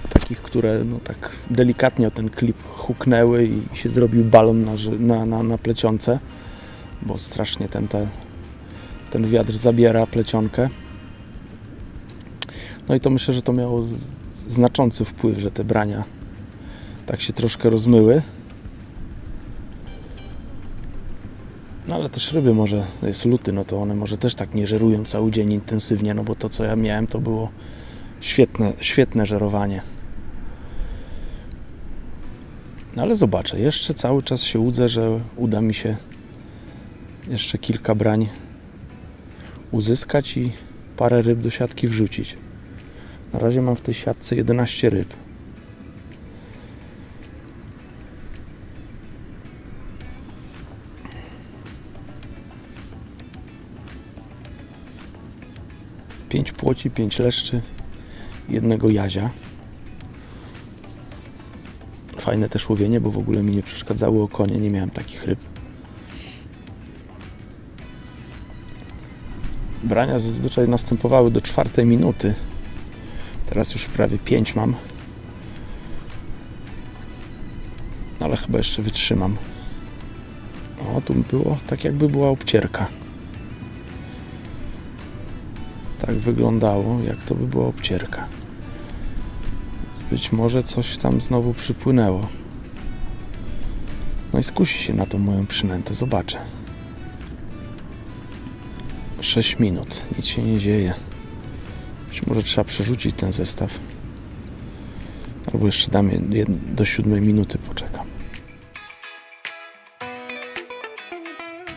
Speaker 1: takich, które no tak delikatnie o ten klip huknęły i się zrobił balon na plecionce, bo strasznie ten wiatr zabiera plecionkę. No i to myślę, że to miało znaczący wpływ, że te brania tak się troszkę rozmyły. No ale też ryby może, jest luty, no to one może też tak nie żerują cały dzień intensywnie, no bo to co ja miałem to było świetne żerowanie. No ale zobaczę, jeszcze cały czas się łudzę, że uda mi się jeszcze kilka brań uzyskać i parę ryb do siatki wrzucić. Na razie mam w tej siatce 11 ryb. Pięć płoci, 5 leszczy, 1 jazia. Fajne też łowienie, bo w ogóle mi nie przeszkadzały okonie, nie miałem takich ryb. Brania zazwyczaj następowały do 4 minuty. Teraz już prawie 5 mam. Ale chyba jeszcze wytrzymam. O, tu było tak jakby była obcierka. Tak wyglądało, jak to by była obcierka. Być może coś tam znowu przypłynęło. No i skusi się na tą moją przynętę. Zobaczę. 6 minut. Nic się nie dzieje. Być może trzeba przerzucić ten zestaw. Albo jeszcze dam do 7 minuty poczekam.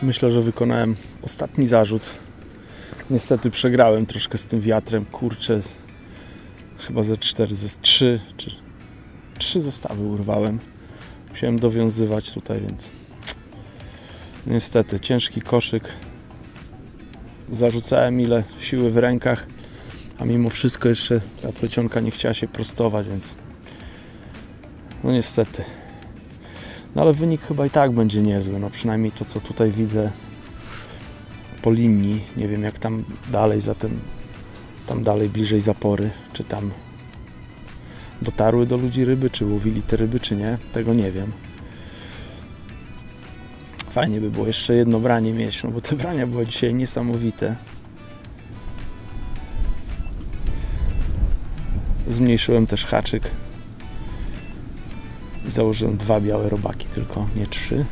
Speaker 1: Myślę, że wykonałem ostatni zarzut. Niestety przegrałem troszkę z tym wiatrem. Kurczę, chyba ze 3 zestawy urwałem. Musiałem dowiązywać tutaj, więc niestety ciężki koszyk. Zarzucałem ile siły w rękach, a mimo wszystko jeszcze ta plecionka nie chciała się prostować, więc no niestety. No ale wynik chyba i tak będzie niezły, no przynajmniej to co tutaj widzę po linii. Nie wiem jak tam dalej, tam dalej bliżej zapory, czy tam dotarły do ludzi ryby, czy łowili te ryby, czy nie, tego nie wiem. Fajnie by było jeszcze jedno branie mieć, no bo te brania były dzisiaj niesamowite. Zmniejszyłem też haczyk i założyłem 2 białe robaki tylko, nie 3.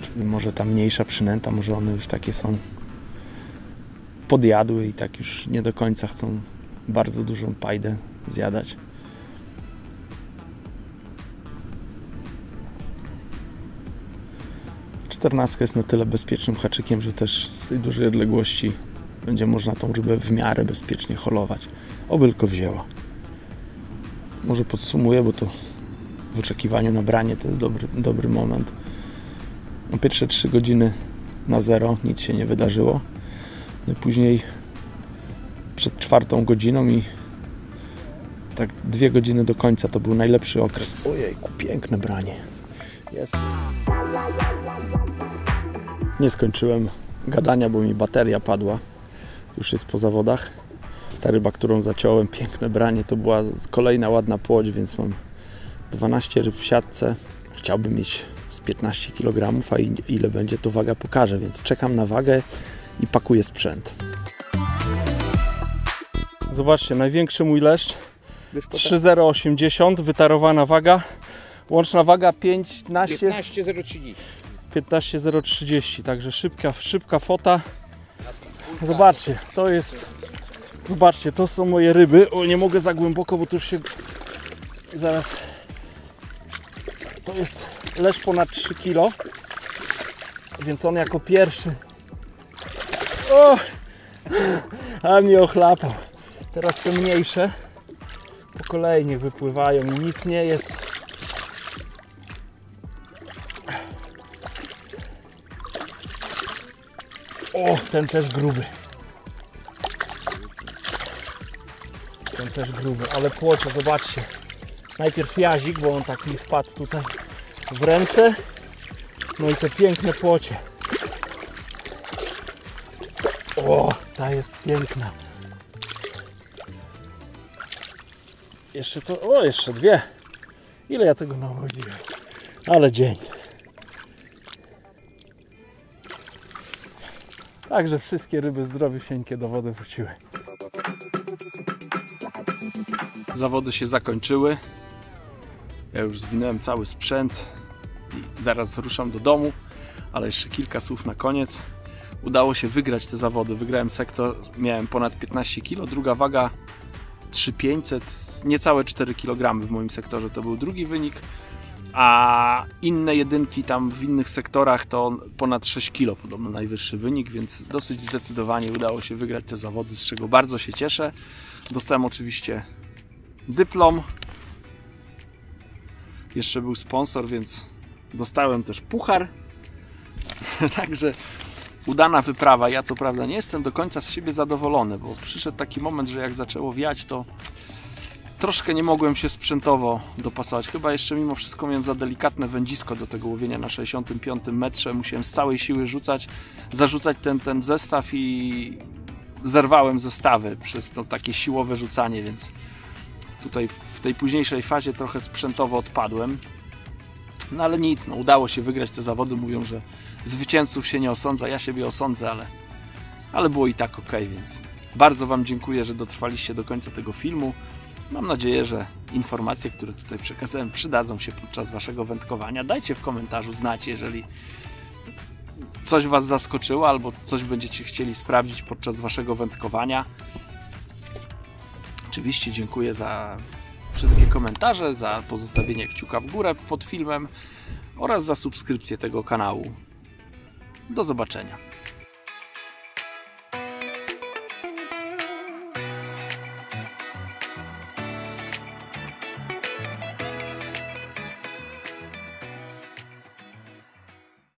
Speaker 1: Czyli może ta mniejsza przynęta, może one już takie są podjadły i tak już nie do końca chcą bardzo dużą pajdę zjadać. Czternastka jest na tyle bezpiecznym haczykiem, że też z tej dużej odległości będzie można tą rybę w miarę bezpiecznie holować. Oby tylko wzięła. Może podsumuję, bo to w oczekiwaniu na branie to jest dobry moment. Pierwsze 3 godziny na zero, nic się nie wydarzyło. No później przed 4 godziną i tak 2 godziny do końca to był najlepszy okres. Ojejku, piękne branie. Jest. Nie skończyłem gadania, bo mi bateria padła. już jest po zawodach. Ta ryba, którą zaciąłem, piękne branie, to była kolejna ładna płoć, więc mam 12 ryb w siatce. Chciałbym mieć z 15 kg, a ile będzie, to waga pokaże, więc czekam na wagę i pakuję sprzęt. Zobaczcie, największy mój leszcz 3,080, wytarowana waga, łączna waga 15,030. 15,030, także szybka fota. Zobaczcie, zobaczcie, to są moje ryby. O, nie mogę za głęboko, bo to już się zaraz. To jest leszcz ponad 3 kg, więc on jako pierwszy. O! A mnie ochlapał. Teraz te mniejsze po kolei niech wypływają i nic nie jest. O, ten też gruby. Ten też gruby, ale płocie, zobaczcie. Najpierw jazik, bo on tak mi wpadł tutaj w ręce. No i te piękne płocie. O, ta jest piękna. Jeszcze co? O, jeszcze dwie. Ile ja tego nałowiłem? Ale dzień. Także wszystkie ryby zdrowiusieńkie do wody wróciły. Zawody się zakończyły. Ja już zwinąłem cały sprzęt i zaraz ruszam do domu, ale jeszcze kilka słów na koniec. Udało się wygrać te zawody. Wygrałem sektor, miałem ponad 15 kg, druga waga 3500, niecałe 4 kg w moim sektorze, to był drugi wynik, a inne jedynki tam w innych sektorach to ponad 6 kg, podobno najwyższy wynik, więc dosyć zdecydowanie udało się wygrać te zawody, z czego bardzo się cieszę. Dostałem oczywiście dyplom, jeszcze był sponsor, więc dostałem też puchar. Także udana wyprawa. Ja co prawda nie jestem do końca z siebie zadowolony, bo przyszedł taki moment, że jak zaczęło wiać, to troszkę nie mogłem się sprzętowo dopasować. Chyba jeszcze mimo wszystko miałem za delikatne wędzisko do tego łowienia na 65 metrze. Musiałem z całej siły zarzucać ten zestaw i zerwałem zestawy przez to takie siłowe rzucanie, więc tutaj w tej późniejszej fazie trochę sprzętowo odpadłem. No ale nic, no, udało się wygrać te zawody. Mówią, że zwycięzców się nie osądza, ja siebie osądzę, ale było i tak ok, więc bardzo Wam dziękuję, że dotrwaliście do końca tego filmu. Mam nadzieję, że informacje, które tutaj przekazałem, przydadzą się podczas Waszego wędkowania. Dajcie w komentarzu znać, jeżeli coś Was zaskoczyło albo coś będziecie chcieli sprawdzić podczas Waszego wędkowania. Oczywiście dziękuję za wszystkie komentarze, za pozostawienie kciuka w górę pod filmem oraz za subskrypcję tego kanału. Do zobaczenia.